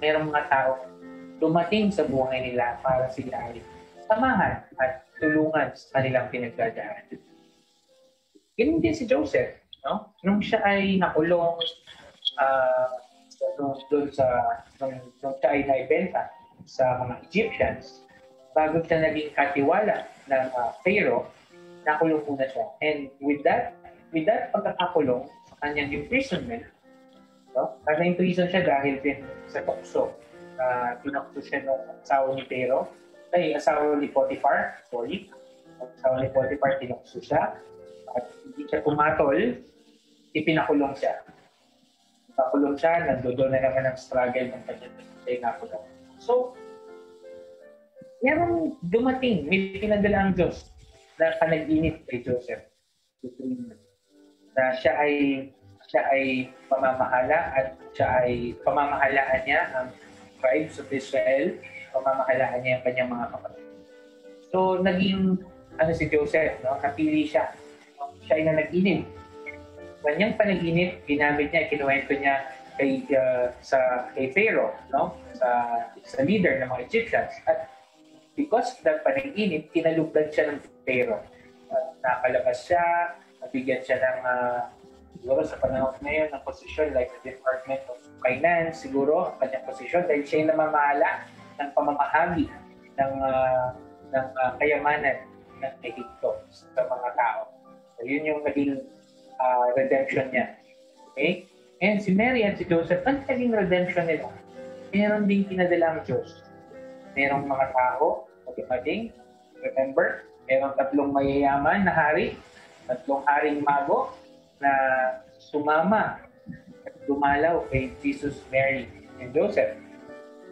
Merong mga tao dumating sa buhay nila para sila ay samahan at tulungan sa kanilang pinagdadaan. Ganun din si Joseph, no? Nung siya ay nakulong, nung siya ay naibenta sa mga Egyptians, bago siya naging katiwala ng Pharaoh, nakulong muna siya. And with that pagkakakulong sa kanyang imprisonment, no? Nasa-imprison siya dahil din sa tukso. Tinakso siya ng asawa ni Pharaoh, asawa ni Potiphar, asawa ni Potiphar, tinakso siya. At hindi siya pumatol, ipinakulong siya. Nakulong siya, nandoon na naman ang struggle ng kanyang nakulong. So, merong dumating, may pinadala ang Diyos na panag-init kay Joseph. Na siya ay pamamahala at pamamahalaan niya ang tribes of Israel, pamamahalaan niya ang kanyang mga kapatid. So, naging si Joseph, no? Napili siya. Siya ay nag-init. Kanyang panaginip, ginamit niya, kinuwento niya kay Pharaoh, no? Sa leader ng mga Egyptians. At because of that panaginip, tinalugdan siya ng Pharaoh. Nakalabas siya, nabigyan siya ng siguro sa panahon ngayon ng posisyon like the Department of Finance, siguro ang kanyang posisyon dahil siya ay namamahala ng pamamahagi ng kayamanan ng Egypto sa mga tao. So, yun yung naging redemption niya. Okay? And si Mary at si Joseph, ang naging redemption nila? Meron din pinadala ang Diyos. Merong mga tao, maging, remember, merong 3 mayayaman na hari, 3 haring mago na sumama at dumalaw kay Jesus, Mary, and Joseph.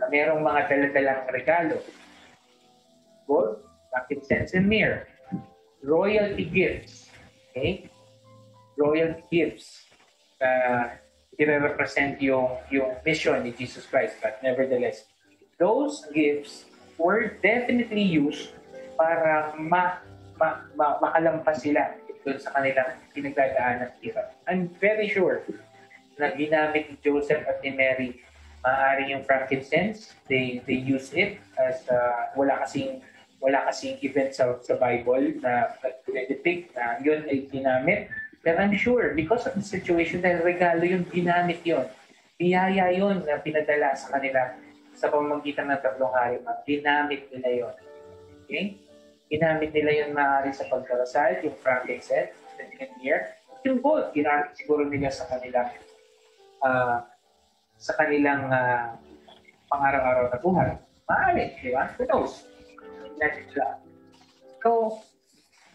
Na merong mga dala-dalang regalo. Gold, frankincense, and myrrh. Royalty gifts. Okay? Royal gifts i-represent yung mission ni Jesus Christ. But nevertheless, those gifts were definitely used para makalampas sila doon sa kanilang pinagdadaanan ng hirap. I'm very sure na ginamit ni Joseph at ni Mary maaaring yung frankincense. They use it as wala kasing event sa Bible na nag-depict na yun ay ginamit. But I'm sure because of the situation dahil regalo yun, ginamit yun. Biyaya yun na pinadala sa kanila sa pamamagitan ng 3 hari. Ginamit nila yun. Okay? Ginamit nila yun maaari sa pagdarasal, yung frankincense, and here. Yung gold, ginamit siguro nila sa kanilang pang-araw-araw na buhay. Maaari, di ba? Who knows? So,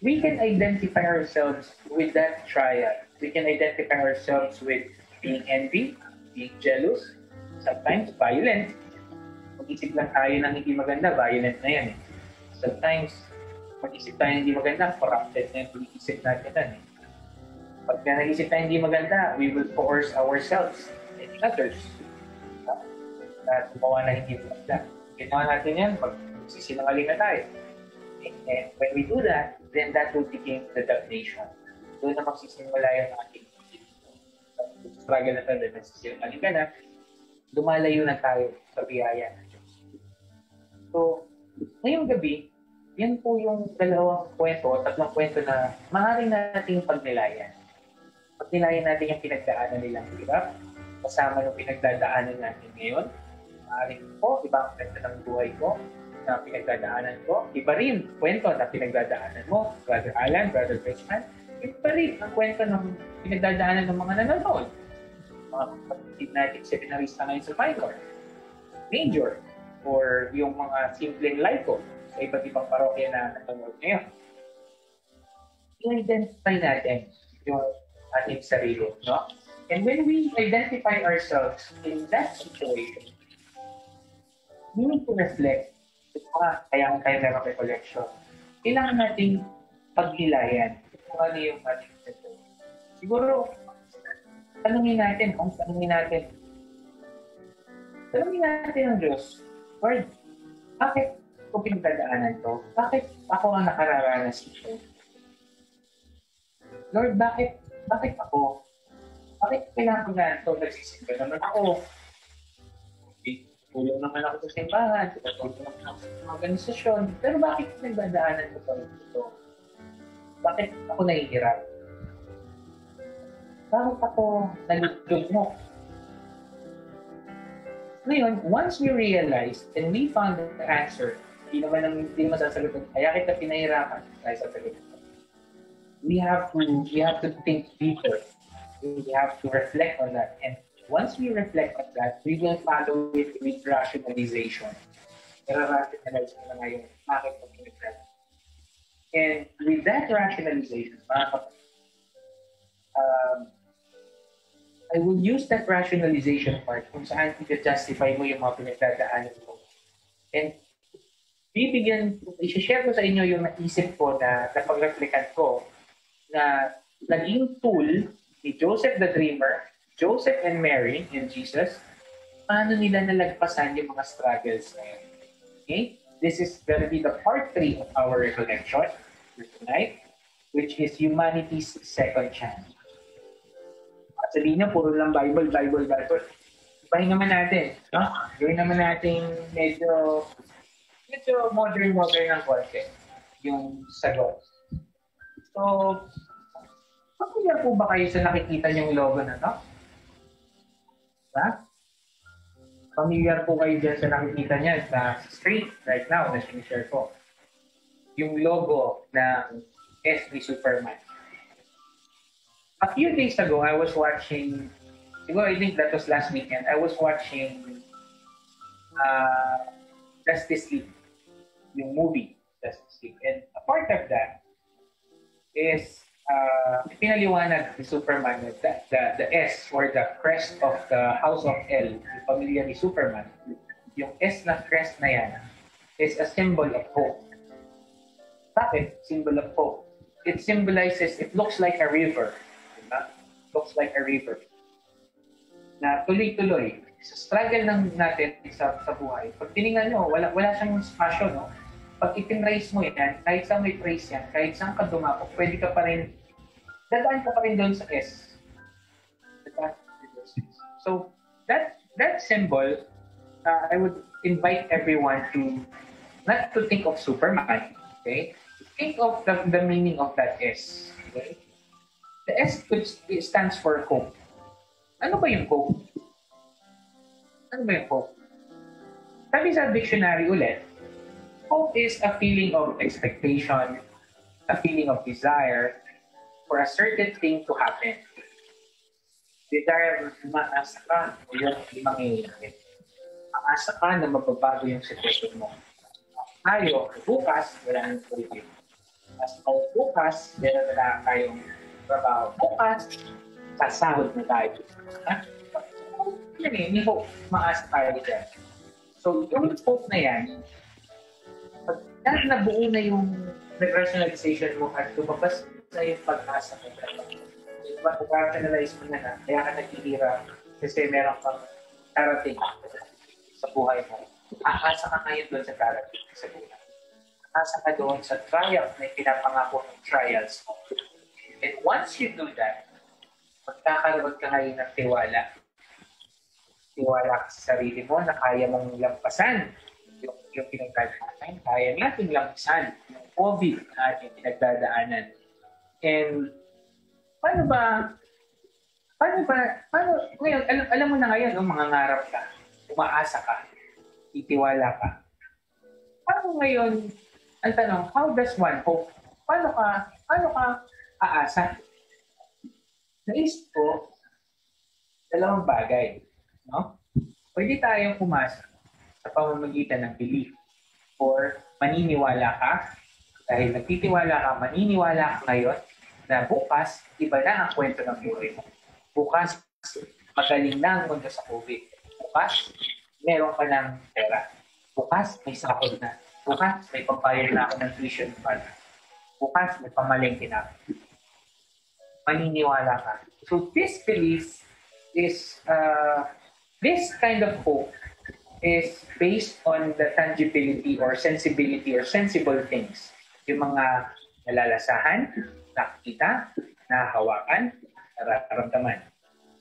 we can identify ourselves with that trial. We can identify ourselves with being envy, being jealous, sometimes violent. Mag-isip lang tayo ng hindi maganda, violent na yan. Sometimes, mag-isip tayo ng hindi maganda, corrupted na yung pag-isip natin yan. Pag nag-isip tayo hindi maganda, we will coerce ourselves and others. Na tumawa na hindi maganda. Ginawa natin yan, pag-sisinangaling na tayo. And when we do that, then that will become the damnation. Doon na magsisimula yung ating struggle na tayo, nagsisinangaling ka na, lumalayo na tayo sa biyaya ng Diyos. So, ngayong gabi, yan po yung 2 kwento o 3 kwento na maaaring nating pagnilayan. Pagnilayan natin yung pinagdaanan nilang hirap, kasama yung pinagdadaanan natin ngayon. Maaaring po, ibang kwento ng buhay ko na pinagdadaanan ko. Iba rin kwento na pinagdadaanan mo, Brother Alan, Brother Christian. Iba rin ang kwento ng pinagdadaanan ng mga nanonood. Mga kapatid natin seminarista ngayon sa major, or yung mga simpleng laiko sa iba't ibang parokya na nanonood ngayon. I-identify natin yung ating sarili, no? And when we identify ourselves in that situation, we need to reflect. Kaya meron recollection. Kailangan nating paghilayan kung ano yung ating situation. Siguro, tanungin natin ang Diyos, Lord, bakit ko pinagdadaanan to? Bakit ako ang nakararanas nito? Lord, bakit ako? Bakit kailangan ko na ito? Nagsisimba naman ako. Tulong naman ako sa simbahan, tulong naman ako sa mga organisasyon. Pero bakit nagdadaanan ko ito? Bakit ako nahihirap? Bakit ako nalulog mo? Ngayon, once we realize and we found the answer, hindi naman sasagutin, kaya kita pinahirapan, tayo sasagutin. We have to think deeper. We have to reflect on that. And once we reflect on that, we will follow it with rationalization. Rationalize ko na ngayon, bakit ko pinagdadaanan. And with that rationalization, I will use that rationalization part kung saan i-justify mo yung mga pinagdadaanan mo. And i-share ko sa inyo yung naisip ko na napag-reflectan ko na naging tool ni Joseph the Dreamer, Joseph and Mary and Jesus, paano nila nalagpasan yung mga struggles na yun. Okay? This is going to be the part 3 of our recollection for tonight, which is humanity's second chance. At sabihin nyo, puro lang Bible. Ibahin naman natin. No? Gawin naman natin medyo modern ng konti yung sagot. So, familiar po ba kayo sa nakikita niyong logo na to? Ha? Familiar po kayo dyan sa nakikita niya sa screen right now na sinishare ko. Yung logo ng S ni Superman. A few days ago, I was watching, I think that was last weekend, I was watching Justice League, yung movie Justice League. And a part of that is pinaliwanag ni Superman that the S or the crest of the House of L, yung pamilya ni Superman, yung S na crest na yan is a symbol of hope. Bakit? Symbol of hope. It symbolizes, it looks like a river. Diba? Looks like a river. Na tuloy-tuloy. Sa struggle natin sa buhay, pag tinignan nyo, wala siyang spasyo, no? pag itinrace mo yan, kahit saan may trace yan, kahit saan ka dumako, pwede ka pa rin, dadaan ka pa rin doon sa S. So, that symbol, I would invite everyone to not to think of Superman, okay? Think of the meaning of that S, okay? The S stands for hope. Ano ba yung hope? Ano ba yung hope? Sabi sa dictionary ulit, hope is a feeling of expectation, a feeling of desire for a certain thing to happen. Desire na maasa ka, yung mangyayari. Maasa ka na mababago yung sitwasyon mo. Tayo, bukas, wala nang tulipin. As bukas, meron na tayong trabaho. Bukas, sasahod na tayo. Yan eh, may hope. Maasa tayo dyan. So, yung hope na yan, pag nabuo na yung rationalization mo at lumabas na yung pag-asa mo, pag-rationalize mo na kaya ka naghihirap kasi meron kang darating sa buhay mo. Aasa ka ngayon doon sa darating sa buhay. Aasa ka doon sa triumph na pinapangako ng trials mo. And once you do that, magkakaroon ka ngayon ng tiwala. Tiwala ka sa sarili mo na kaya mong lampasan yung pinagdadaanan. Kaya natin lampasan yung COVID na ating pinagdadaanan. And paano ngayon, alam mo na ngayon, mga ngarap ka, umaasa ka, itiwala ka. Paano ngayon, ang tanong, how does one hope? Paano ka aasa? Naisip ko, dalawang bagay. No? Pwede tayong umasa sa pamamagitan ng belief or maniniwala ka dahil nagtitiwala ka, maniniwala ka ngayon na bukas, iba na ang kwento ng buhay mo. Bukas, magaling na ang mundo sa COVID. Bukas, meron ka ng pera. Bukas, may sahod na. Bukas, may pambayad na ako ng tuition fund. Bukas, may pamalengke na ako. Maniniwala ka. So this belief is this kind of hope is based on the tangibility or sensibility or sensible things. Yung mga nalalasahan, nakikita, nahawakan, nararamdaman.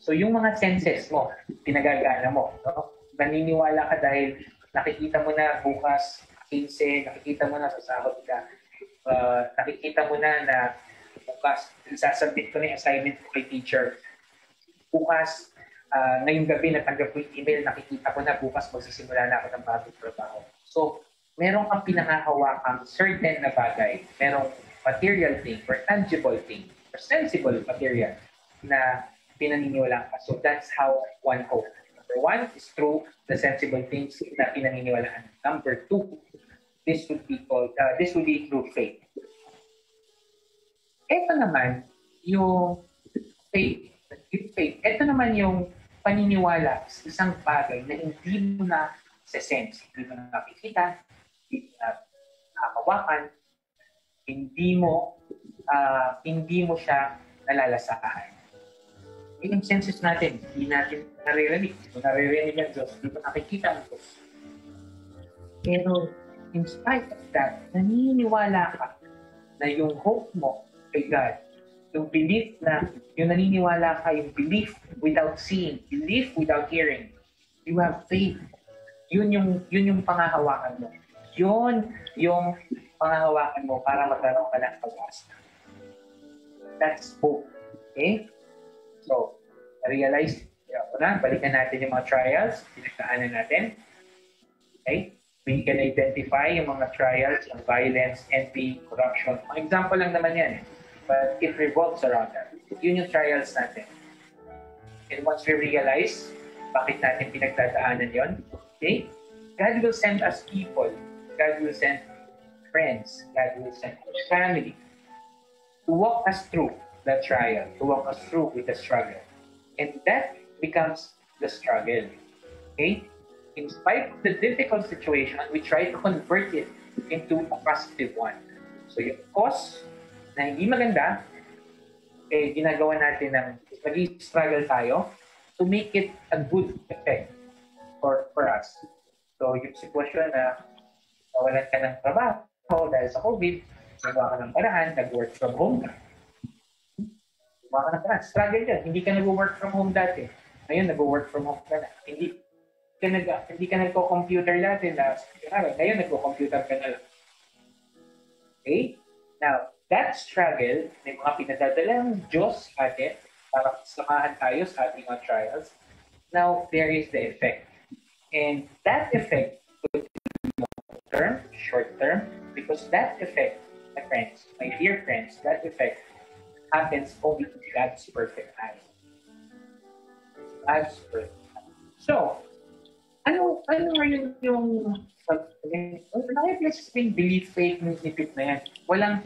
So yung mga senses mo, pinagagana mo. No? Naniniwala ka dahil nakikita mo na bukas, 15, nakikita mo na sa sahod ka. Nakikita mo na bukas, sasabit ko na yung assignment ko kay teacher. Bukas, ngayong gabi natanggap ko yung email, nakikita ko na bukas magsisimula na ako ng bagong trabaho. So, meron kang pinangahawakang certain na bagay. Merong material thing or tangible thing or sensible material na pinaniniwalaan ka. So, that's how one hope. Number one is through the sensible things na pinaniniwalaan. Number two, this would be through faith. Ito naman yung faith. Ito naman yung paniniwala sa isang bagay na hindi mo na sense, hindi mo na nakikita, hindi mo na nakawakan, hindi mo siya nalalasahan. Yung senses natin, hindi natin naririnig. Kung naririnig ang Diyos, hindi mo nakikita ang Diyos. Pero in spite of that, naniniwala ka na yung hope mo kay God, yung belief na, yung naniniwala ka, yung belief without seeing, belief without hearing, you have faith. Yun yung pangahawakan mo. Yun yung pangahawakan mo para magkaroon ka ng pag-asa. That's hope. Okay? So, realize, balikan natin yung mga trials, pinagdaanan natin. Okay? We can identify yung mga trials, yung violence, envy, corruption. Ang example lang naman yan. But it revolves around that. Yun yung trials natin. And once we realize bakit natin pinagdadaanan yon, okay? God will send us people. God will send friends. God will send family to walk us through that trial, to walk us through with the struggle. And that becomes the struggle. Okay? In spite of the difficult situation, we try to convert it into a positive one. So yung cause na hindi maganda, ginagawa natin ng mag-struggle tayo to make it a good effect for us. So yung sitwasyon na nawalan ka ng trabaho dahil sa COVID, nagawa ka ng paraan, nag-work from home ka. Nagawa ka ng paraan. Struggle yan. Hindi ka nag-work from home dati. Ngayon, nag-work from home ka na. Hindi ka nagko-computer dati na ngayon, nagko-computer ka na lang. Okay? Now, that struggle, may mga pinadadala ng Diyos atin para samahan tayo sa ating mga trials. Now, there is the effect. And that effect could be long-term, short-term, because that effect, my friends, my dear friends, that effect happens only in God's perfect time. God's perfect time. So, ano rin yung belief, faith, nipit na yan. Walang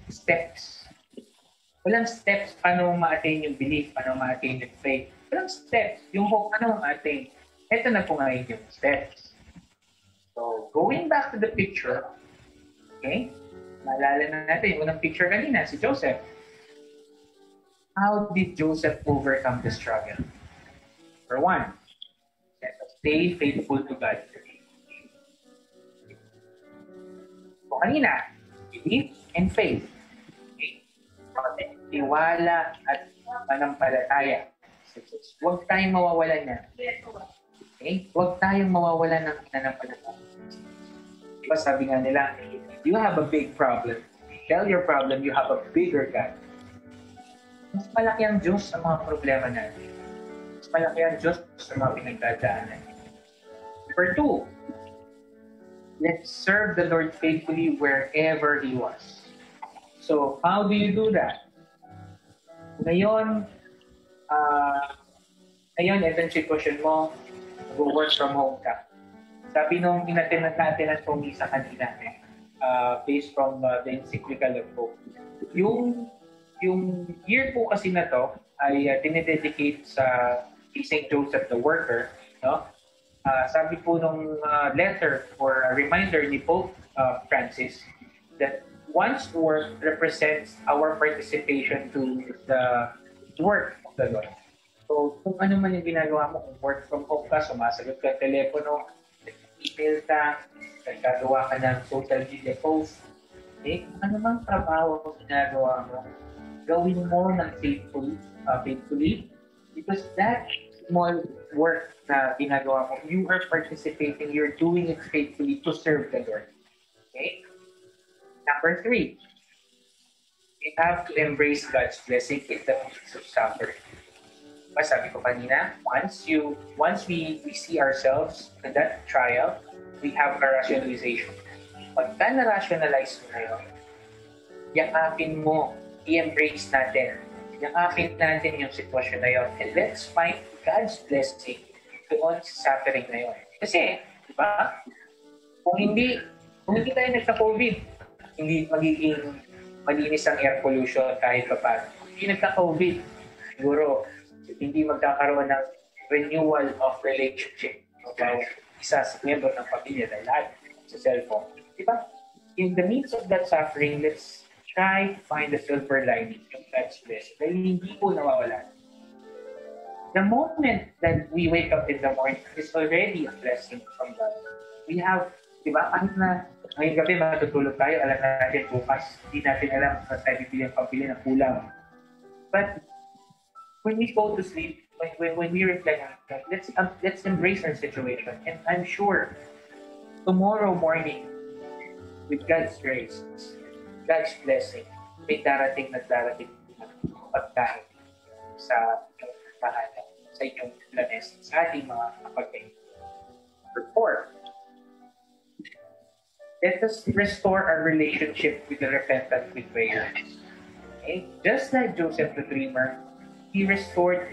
steps. Walang steps paano ma-attain yung belief, paano ma-attain yung faith. Walang steps. Yung hope, paano ma-attain. Ito na po ngayon yung steps. So, going back to the picture, okay? Maalala na natin yung unang picture kanina, si Joseph. How did Joseph overcome the struggle? For one, stay faithful to God. So, kanina, belief and faith. Okay? Tiwala at manampalataya. Huwag tayong mawawalan na. Okay? Huwag tayong mawawalan ng pananampalataya. Diba sabi nga nila, you have a big problem. Tell your problem, you have a bigger God. Mas malaki ang Diyos sa mga problema natin. Mas malaki ang Diyos sa mga pinagdadaanan. Number 2, let's serve the Lord faithfully wherever He was. So, how do you do that? Ngayon, ito yung sitwasyon mo, go-work from home ka. Sabi nung inatinat natin at pumisa kanina, based from the encyclical of Pope, yung year po kasi na to ay dinededicate sa St. Joseph the Worker. No? Sabi po nung letter or a reminder ni Pope Francis that one's work represents our participation to the work of the Lord. So, kung ano man yung ginagawa mo, kung work from home ka, sumasagot ka telepono, email ka, nagkagawa ka ng social media post, kung ano mang trabaho kung ginagawa mo, gawin mo ng faithfully, because that small work na ginagawa mo, you are participating, you're doing it faithfully to serve the Lord. Okay? Number 3, we have to embrace God's blessing in the midst of suffering. Sabi ko kanina, once we see ourselves in that trial, we have a rationalization. Pagka na-rationalize mo na yun, yakapin mo, i-embrace natin. Yakapin natin yung sitwasyon na yun. And let's find God's blessing doon sa suffering na yun. Kasi, di ba? Kung hindi tayo nagka-COVID, hindi magiging malinis ang air pollution kahit pa paano. Hindi nagka-COVID, siguro, hindi magkakaroon ng renewal of relationship o bawat isa sa member ng pamilya dahil lahat sa cellphone. Diba? In the midst of that suffering, let's try to find the silver lining of God's blessing dahil hindi po nawawala. The moment that we wake up in the morning is already a blessing from God. We have, diba, kahit na ngayong gabi matutulog tayo, alam natin bukas, hindi natin alam kung tayo bibili ng kulang. But when we go to sleep, when we reflect on that, let's embrace our situation. And I'm sure tomorrow morning, with God's grace, God's blessing, may darating na pagkain sa tahanan, sa inyong planes, sa ating mga kapatid. Number 4, let us restore our relationship with the repentant with prayer. Okay? Just like Joseph the Dreamer, he restored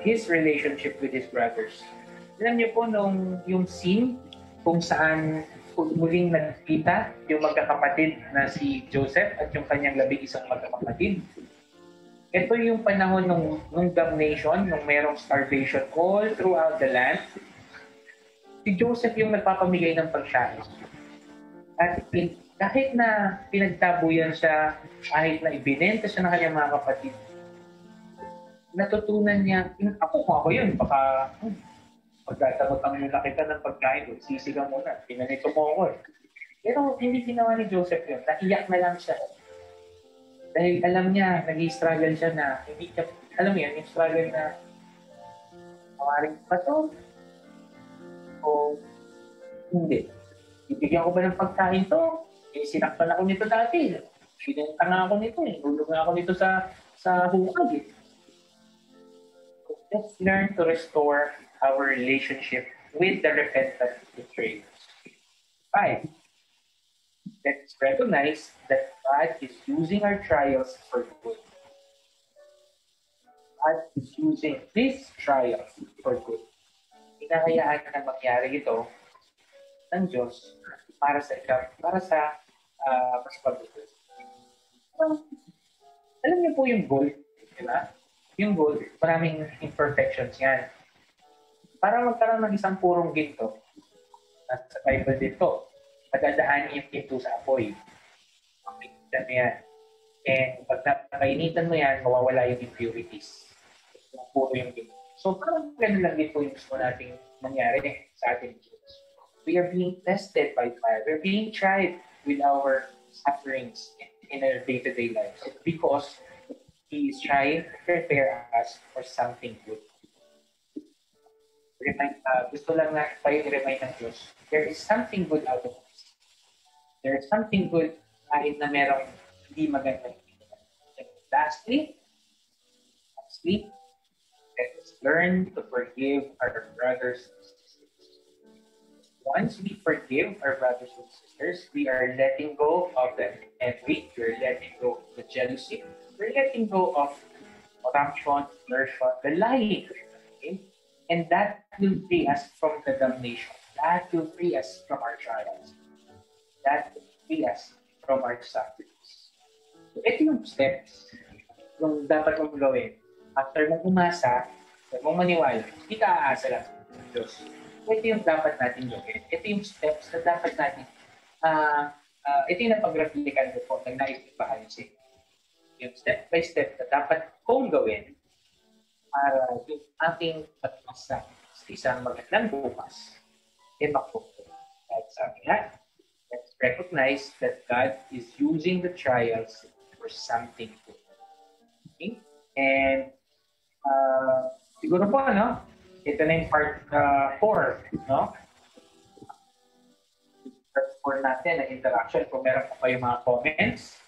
his relationship with his brothers. Alam niyo po yung scene kung saan muling nagkita yung magkakapatid na si Joseph at yung kanyang labing-isang magkakapatid. Ito yung panahon nung damnation, nung merong starvation all throughout the land. Si Joseph yung nagpapamigay ng pagkain. At kahit na pinagtabuyan siya, kahit na ibinenta siya ng kanyang mga kapatid, natutunan niya, ako yun, baka Pagkatamot na kita ng pagkain, sisi ka muna. Pinanito mo ako. Pero hindi ginawa ni Joseph yun. Naiyak na lang siya. Dahil alam niya, nag-i-struggle siya na, hindi siya, alam mo yan, yung struggle na, mawaring pa to? O hindi? Ibigyan ko ba ng pagkain to? Sinaktan ako nito dati. Pinenta nga ako nito eh. Hulog nga ako nito sa hukag eh. Let's learn to restore our relationship with the repentant betrayers. 5. Let's recognize that God is using our trials for good. God is using these trials for good. Hinahayaan na mangyari ito ng Diyos para sa ikaw, para sa mas pabuti. Alam niyo po yung goal, di ba? Yung goal, maraming imperfections yan. Para magkaroon ng isang purong ginto, at sa Bible dito, madadaanin yung ginto sa apoy. Makikita mo yan. And pag nakainitan mo yan, mawawala yung impurities. Puro yung ginto. So parang ganun lang din po yung gusto nating mangyari sa ating Diyos. We are being tested by fire. We're being tried with our sufferings in our day-to-day lives because He is trying to prepare us for something good. Gusto lang na tayo i-remind ng Diyos, there is something good out of us. There is something good kahit na merong hindi maganda. Lastly, let's learn to forgive our brothers and sisters. Once we forgive our brothers and sisters, we are letting go of the envy, we're letting go of the jealousy, we're letting go of corruption, aversion, the lying. Okay? And that will free us from the damnation. That will free us from our trials. That will free us from our sufferings. So, ito yung steps yung dapat mong gawin. After mong umasa, mong maniwala, hindi ka aasa lang sa Diyos. Ito yung dapat natin gawin. Ito yung steps na dapat natin, ito yung napag-replikan ko po, nang nais ko paalisin. Yung step by step na dapat kong gawin para yung ating pagmasa sa isang magandang bukas, makuha. At sabi nga, let's recognize that God is using the trials for something good. Okay? And siguro po, no? Ito na yung part 4, no? Part 4 natin, ang interaction. Kung meron po kayong mga comments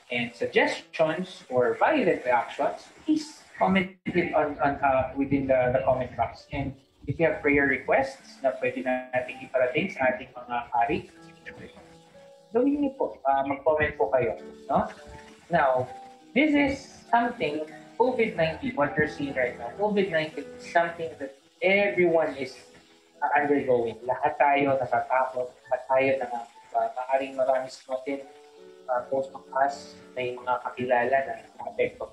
and suggestions or violent reactions, please comment it on within the comment box. And if you have prayer requests na pwede natin iparating sa ating mga hari, gawin niyo po. Mag-comment po kayo, no? Now, this is something COVID-19, what you're seeing right now, COVID-19 is something that everyone is undergoing. Lahat tayo natatakot, lahat tayo na maaaring marami sa atin, most of us, may mga kakilala na na-apekto.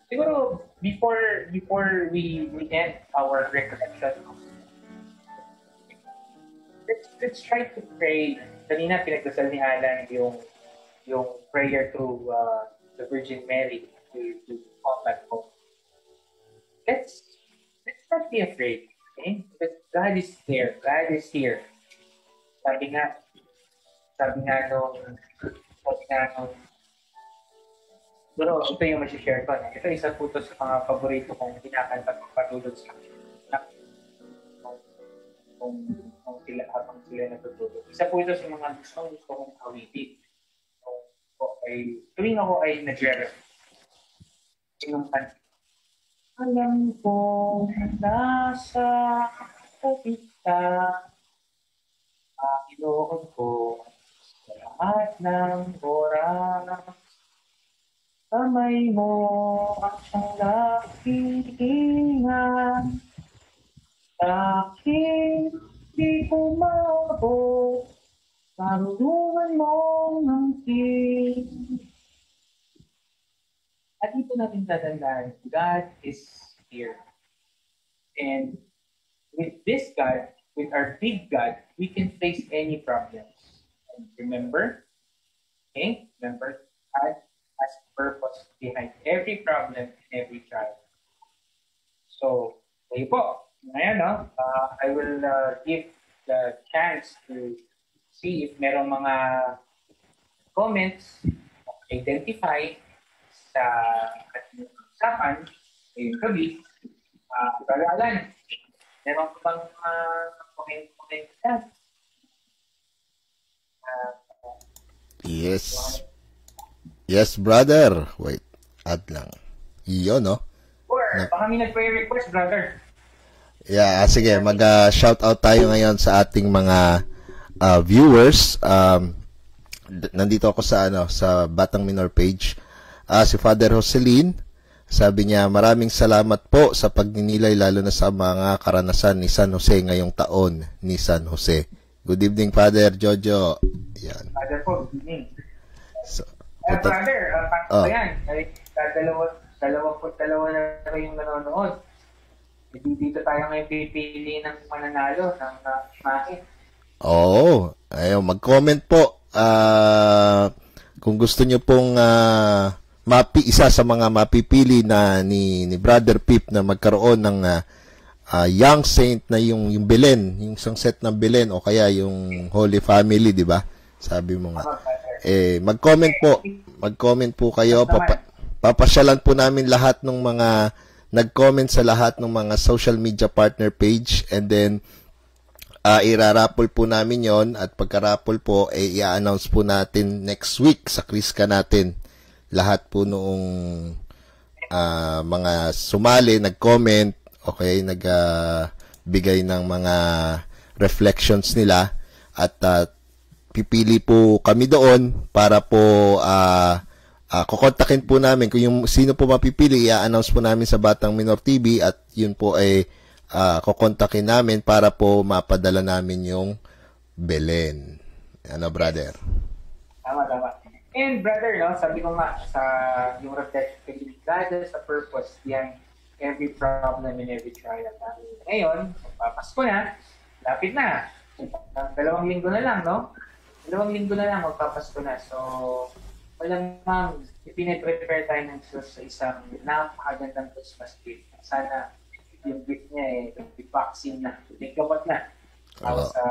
Siguro, before we end our recollection, let's try to pray. Kanina pinagdasal ni Alan yung prayer to the Virgin Mary to combat hope. Let's not be afraid, okay? Because God is there. God is here. Sabi nga nung pero ito yung masishare ko. Ito isa po ito sa mga paborito kong kinakanta patulog sa akin. Kung sila natutulog. Isa po ito sa mga gusto kong awitin. Tuwing ako ay nag-ref. Yung kanta. Alam ko nasa kapit ka, Panginoon ko, sa lahat ng oras. Kamay mo ang siyang lakiingan, sa akin di umabot, marunungan mong hangkin. At dito natin tatandaan, God is here. And with this God, with our big God, we can face any problems. And remember, God has purpose behind every problem and every trial. So, kayo po, Ngayon, no, I will give the chance to see if merong mga comments, identify sa ating usapan ngayong gabi. Brother Alan, meron ko bang comment dyan? Yes, brother. Wait, add lang. Iyon, no? Or, baka may nag-request, brother. Yeah, sige, mag-shoutout tayo ngayon sa ating mga viewers. Nandito ako sa sa Batang Minor page. Si Father Jocelyn, sabi niya, maraming salamat po sa pagninilay lalo na sa mga karanasan ni San Jose ngayong taon ni San Jose. Good evening, Father Jojo. Yan. Father po, good evening. So, brother, yan. Dalawa na yung nanonood. Dito tayo ngayon pipili ng mananalo ng imahe. Oo. Ayun, mag-comment po. Kung gusto nyo pong isa sa mga mapipili na ni Brother Pip na magkaroon ng Young Saint na yung Belen, yung isang set ng Belen o kaya yung Holy Family, di ba? Sabi mo nga. Mag-comment po kayo. Papasyalan po namin lahat ng mga nag-comment sa lahat ng mga social media partner page, and then iraraffle po namin yon, at pagka-raffle po i-announce po natin next week sa Kriska natin lahat po noong mga sumali, nag-comment, okay, nagbigay ng mga reflections nila, at pipili po kami doon para po kukontakin po namin kung yung sino po mapipili, i-announce po namin sa Batang Minor TV, at yun po ay kukontakin namin para po mapadala namin yung Belen. Ano, brother? Tama. And brother, no, sabi ko nga sa yung reflection, God is a purpose behind every problem and every trial. Ngayon, Pasko na, lapit na. 2 linggo na lang, no? 2 linggo na lang, magpapasko na. So, walang ipine-prepare tayo ng Diyos sa isang napakagandang Christmas gift. Sana yung gift niya may vaccine na, may gamot na sa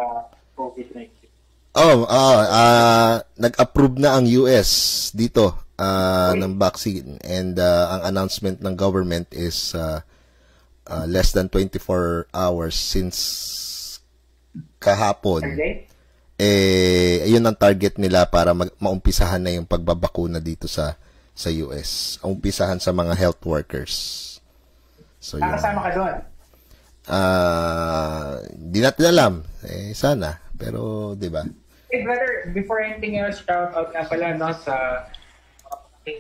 COVID-19. Nag-approve na ang US dito ng vaccine, and ang announcement ng government is less than 24 hours since kahapon. Ayun ang target nila para maumpisahan na yung pagbabakuna dito sa US. Umpisahan sa mga health workers. So, kasama ka doon? Di natin alam. Sana. Pero, di ba? Hey, brother, before anything else, shout out na pala, no, sa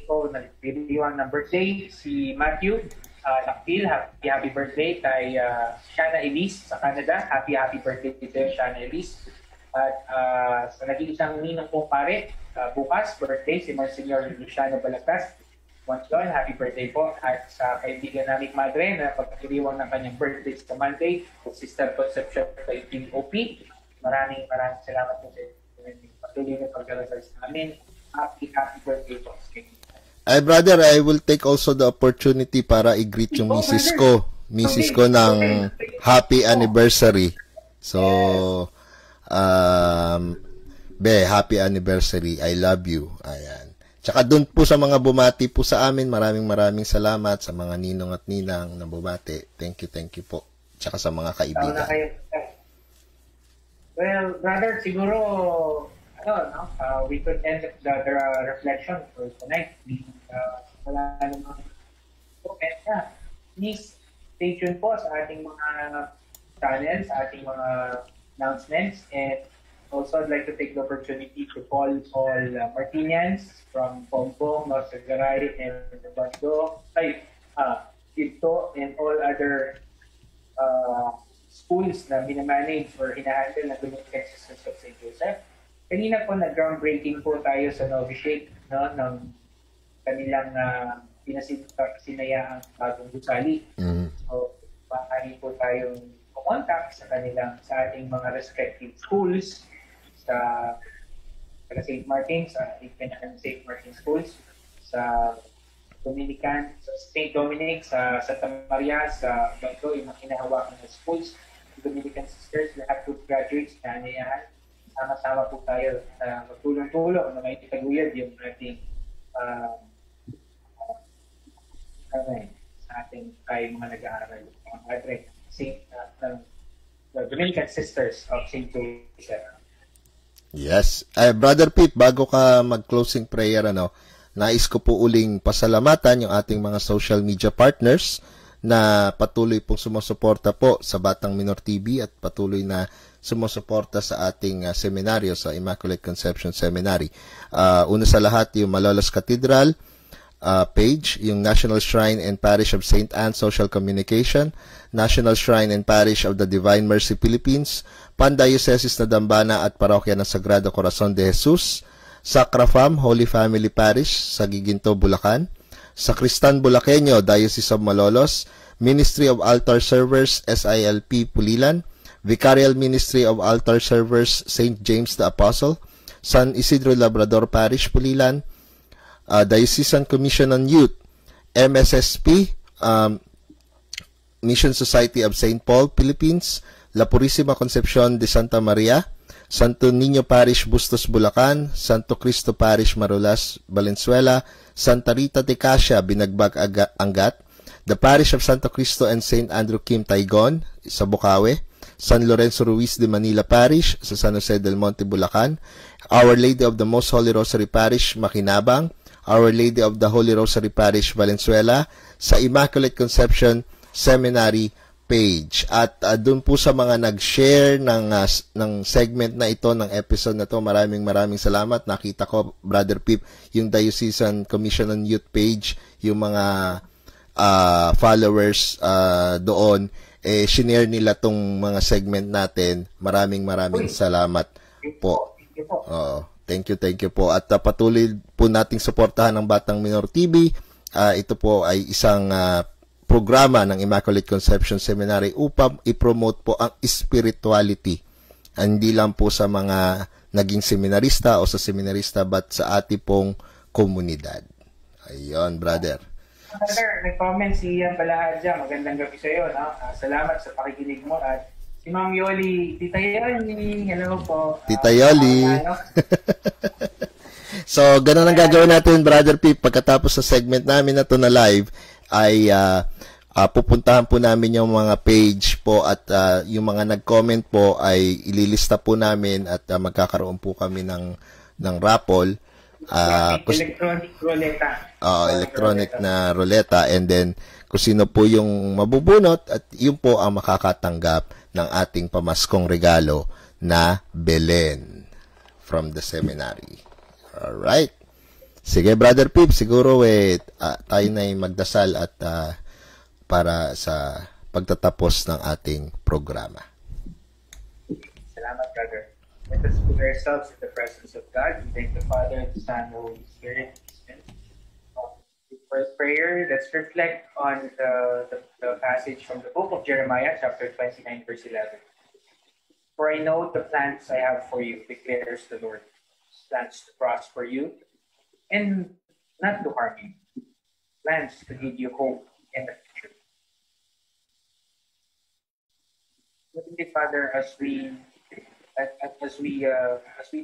ko na videoan ng birthday, si Matthew Lakpil. Happy birthday kay Shana Elise sa Canada. Happy birthday to Shana Elise. At sa nag-iisang ninang pong pare, bukas, birthday, si Monsignor Luciano Balagtas. Once again, happy birthday po. At sa kaibigan naming madre na pagkakiriwang ng kanyang birthday sa Monday, Sister Concepcion kay Team OP. Maraming salamat po sa patuloy na pagdarasal sa amin. Happy birthday po. Ay, brother, I will take also the opportunity para i-greet yung misis ko ng happy anniversary. So, happy anniversary. I love you. Ayan. Tsaka doon po sa mga bumati po sa amin, maraming salamat sa mga ninong at ninang na bumati. Thank you po. Tsaka sa mga kaibigan. Well, brother, siguro we could end the reflection for tonight. Wala namang comment na. Please stay tuned po sa ating mga channels, sa ating mga announcements, and also I'd like to take the opportunity to call all Martinians from Pompong, Nosagaray, and Bando, Quito, and all other schools na minamanage or hinahandle na Dominican Sisters of St. Joseph. Kanina po nag-groundbreaking po tayo sa novitiate, no, ng kanilang sinayaang bagong gusali. So, maaari po tayong contact sa ating mga respective schools sa St. Martin, sa St. Martin schools, sa Dominican, sa St. Dominic, sa Santa Maria, sa Bangko, yung mga kinahawakan ng schools, Dominican sisters, lahat po graduates, kanayahan, sama-sama po tayo na magtulong-tulong na may itaguyod yung ating sa ating tayo mga nag-aaral, mga padre, Dominican sisters of St. Joseph. Yes. Brother Pete, bago ka mag-closing prayer, nais ko po uling pasalamatan yung ating mga social media partners na patuloy pong sumusuporta po sa Batang Minor TV at patuloy na sumusuporta sa ating seminaryo sa Immaculate Conception Seminary. Una sa lahat, yung Malolos Cathedral page, yung National Shrine and Parish of St. Anne Social Communication, National Shrine and Parish of the Divine Mercy Philippines, Pandiocesis na Dambana at Parokya ng Sagrado Corazon de Jesus, Sacrafam Holy Family Parish sa Giginto, Bulacan, Sacristan Bulaqueño, Diocese of Malolos, Ministry of Altar Servers, SILP Pulilan, Vicarial Ministry of Altar Servers, St. James the Apostle, San Isidro Labrador Parish, Pulilan, Diocesan Commission on Youth, MSSP, Mission Society of St. Paul, Philippines, La Purísima Concepcion de Santa Maria, Santo Niño Parish, Bustos, Bulacan, Santo Cristo Parish, Marulas, Valenzuela, Santa Rita de Casia, Binagbag, Angat, the Parish of Santo Cristo and St. Andrew Kim, Taigon, sa Bukawe, San Lorenzo Ruiz de Manila Parish, sa San Jose del Monte, Bulacan, Our Lady of the Most Holy Rosary Parish, Makinabang, Our Lady of the Holy Rosary Parish, Valenzuela, sa Immaculate Conception Seminary page. At doon po sa mga nag-share ng segment na ito, ng episode na to, maraming salamat. Nakita ko, Brother Pip, yung Diocesan Commission on Youth page, yung mga followers doon, shinare nila tong mga segment natin. Maraming salamat po. Thank you po. At patuloy po nating suportahan ng Batang Minor TV. Ito po ay isang programa ng Immaculate Conception Seminary upang i-promote po ang spirituality. Hindi lang po sa mga naging seminarista o sa seminarista, but sa ating pong komunidad. Ayun, brother. Brother, may comment si Ian Balahadja. Magandang gabi sa iyo. No? Salamat sa pakikinig mo. At si Ma'am Yoli, Tita Yoli, hello po. Tita Yoli. So, ganun ang gagawin natin, Brother Pip. Pagkatapos sa segment namin na to na live, ay pupuntahan po namin yung mga page po at yung mga nag-comment po ay ililista po namin at magkakaroon po kami ng raffle. Electronic ruleta. Electronic na ruleta, and then kung sino po yung mabubunot at yun po ang makakatanggap ng ating pamaskong regalo na Belen from the seminary. Alright. Sige, Brother Pip, siguro tayo na magdasal at para sa pagtatapos ng ating programa. Salamat, brother. Let us put ourselves in the presence of God. We thank the Father, the Son, the Holy Spirit. First prayer, let's reflect on the passage from the book of Jeremiah, chapter 29, verse 11. For I know the plans I have for you, declares the Lord. Plans to prosper you and not to harm you. Plans to give you hope in the future. Heavenly Father, as we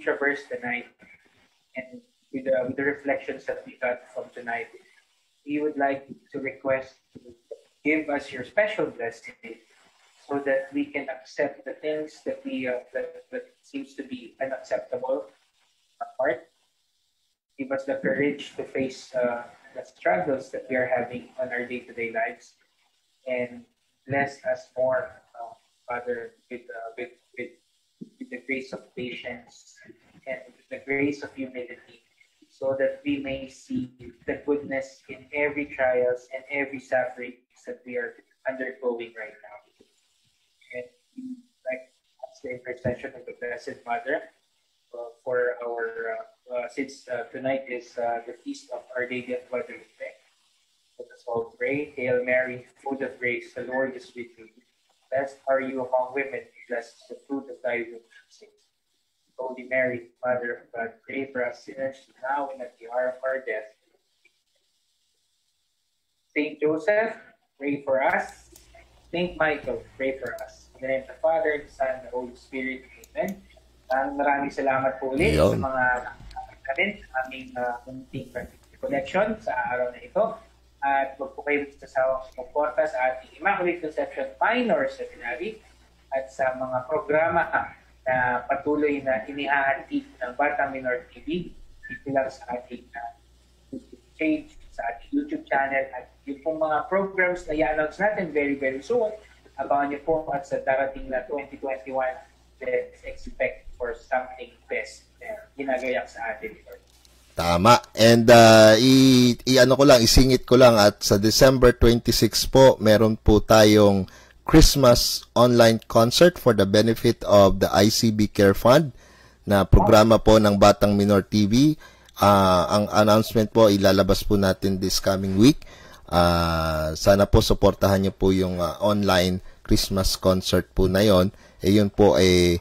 traverse the night and with the reflections that we got from tonight, we would like to request to give us your special blessing so that we can accept the things that that seems to be unacceptable apart. Give us the courage to face the struggles that we are having on our day-to-day lives, and bless us more, Father, with the grace of patience and with the grace of humility, so that we may see the goodness in every trials and every suffering that we are undergoing right now. And like the intercession of the Blessed Mother for our since tonight is the feast of Our Lady of Guadalupe. Let us all pray. Hail Mary, full of grace, the Lord is with you. Blessed are you among women, blessed is the fruit of thy womb, Jesus. Holy Mary, Mother of God, pray for us sinners now and at the hour of our death. Saint Joseph, pray for us. Saint Michael, pray for us. In the name of the Father, the Son, and the Holy Spirit. Amen. Maraming salamat po ulit sa mga namin, aming munting connection sa araw na ito. At huwag po kayo sa suporta sa ating Immaculate Conception Minor Seminary at sa mga programa na patuloy na inihahatid ng Batang Minor TV. Dito lang sa ating YouTube page, sa ating YouTube channel, at yung pong mga programs na i-announce natin very, very soon. Abangan niyo po at sa darating na 2021, let's expect for something best na ginagayak sa atin. Tama. And isingit ko lang at sa December 26 po, meron po tayong Christmas online concert for the benefit of the ICB Care Fund na programa po ng Batang Minor TV. Ang announcement po ilalabas po natin this coming week. Sana po suportahan niyo po yung online Christmas concert po na yon. Yun po ay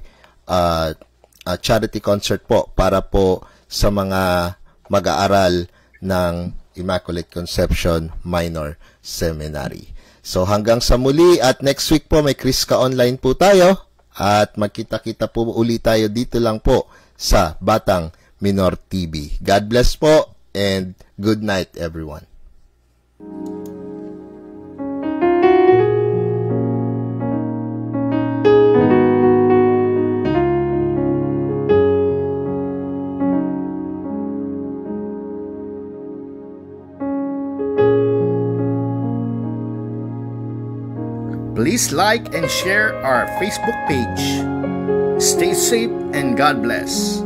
charity concert po para po sa mga mag-aaral ng Immaculate Conception Minor Seminary. So hanggang sa muli at next week po may Chriska Online po tayo at magkita-kita po ulit tayo dito lang po sa Batang Minor TV. God bless po and good night everyone. Please like and share our Facebook page. Stay safe and God bless.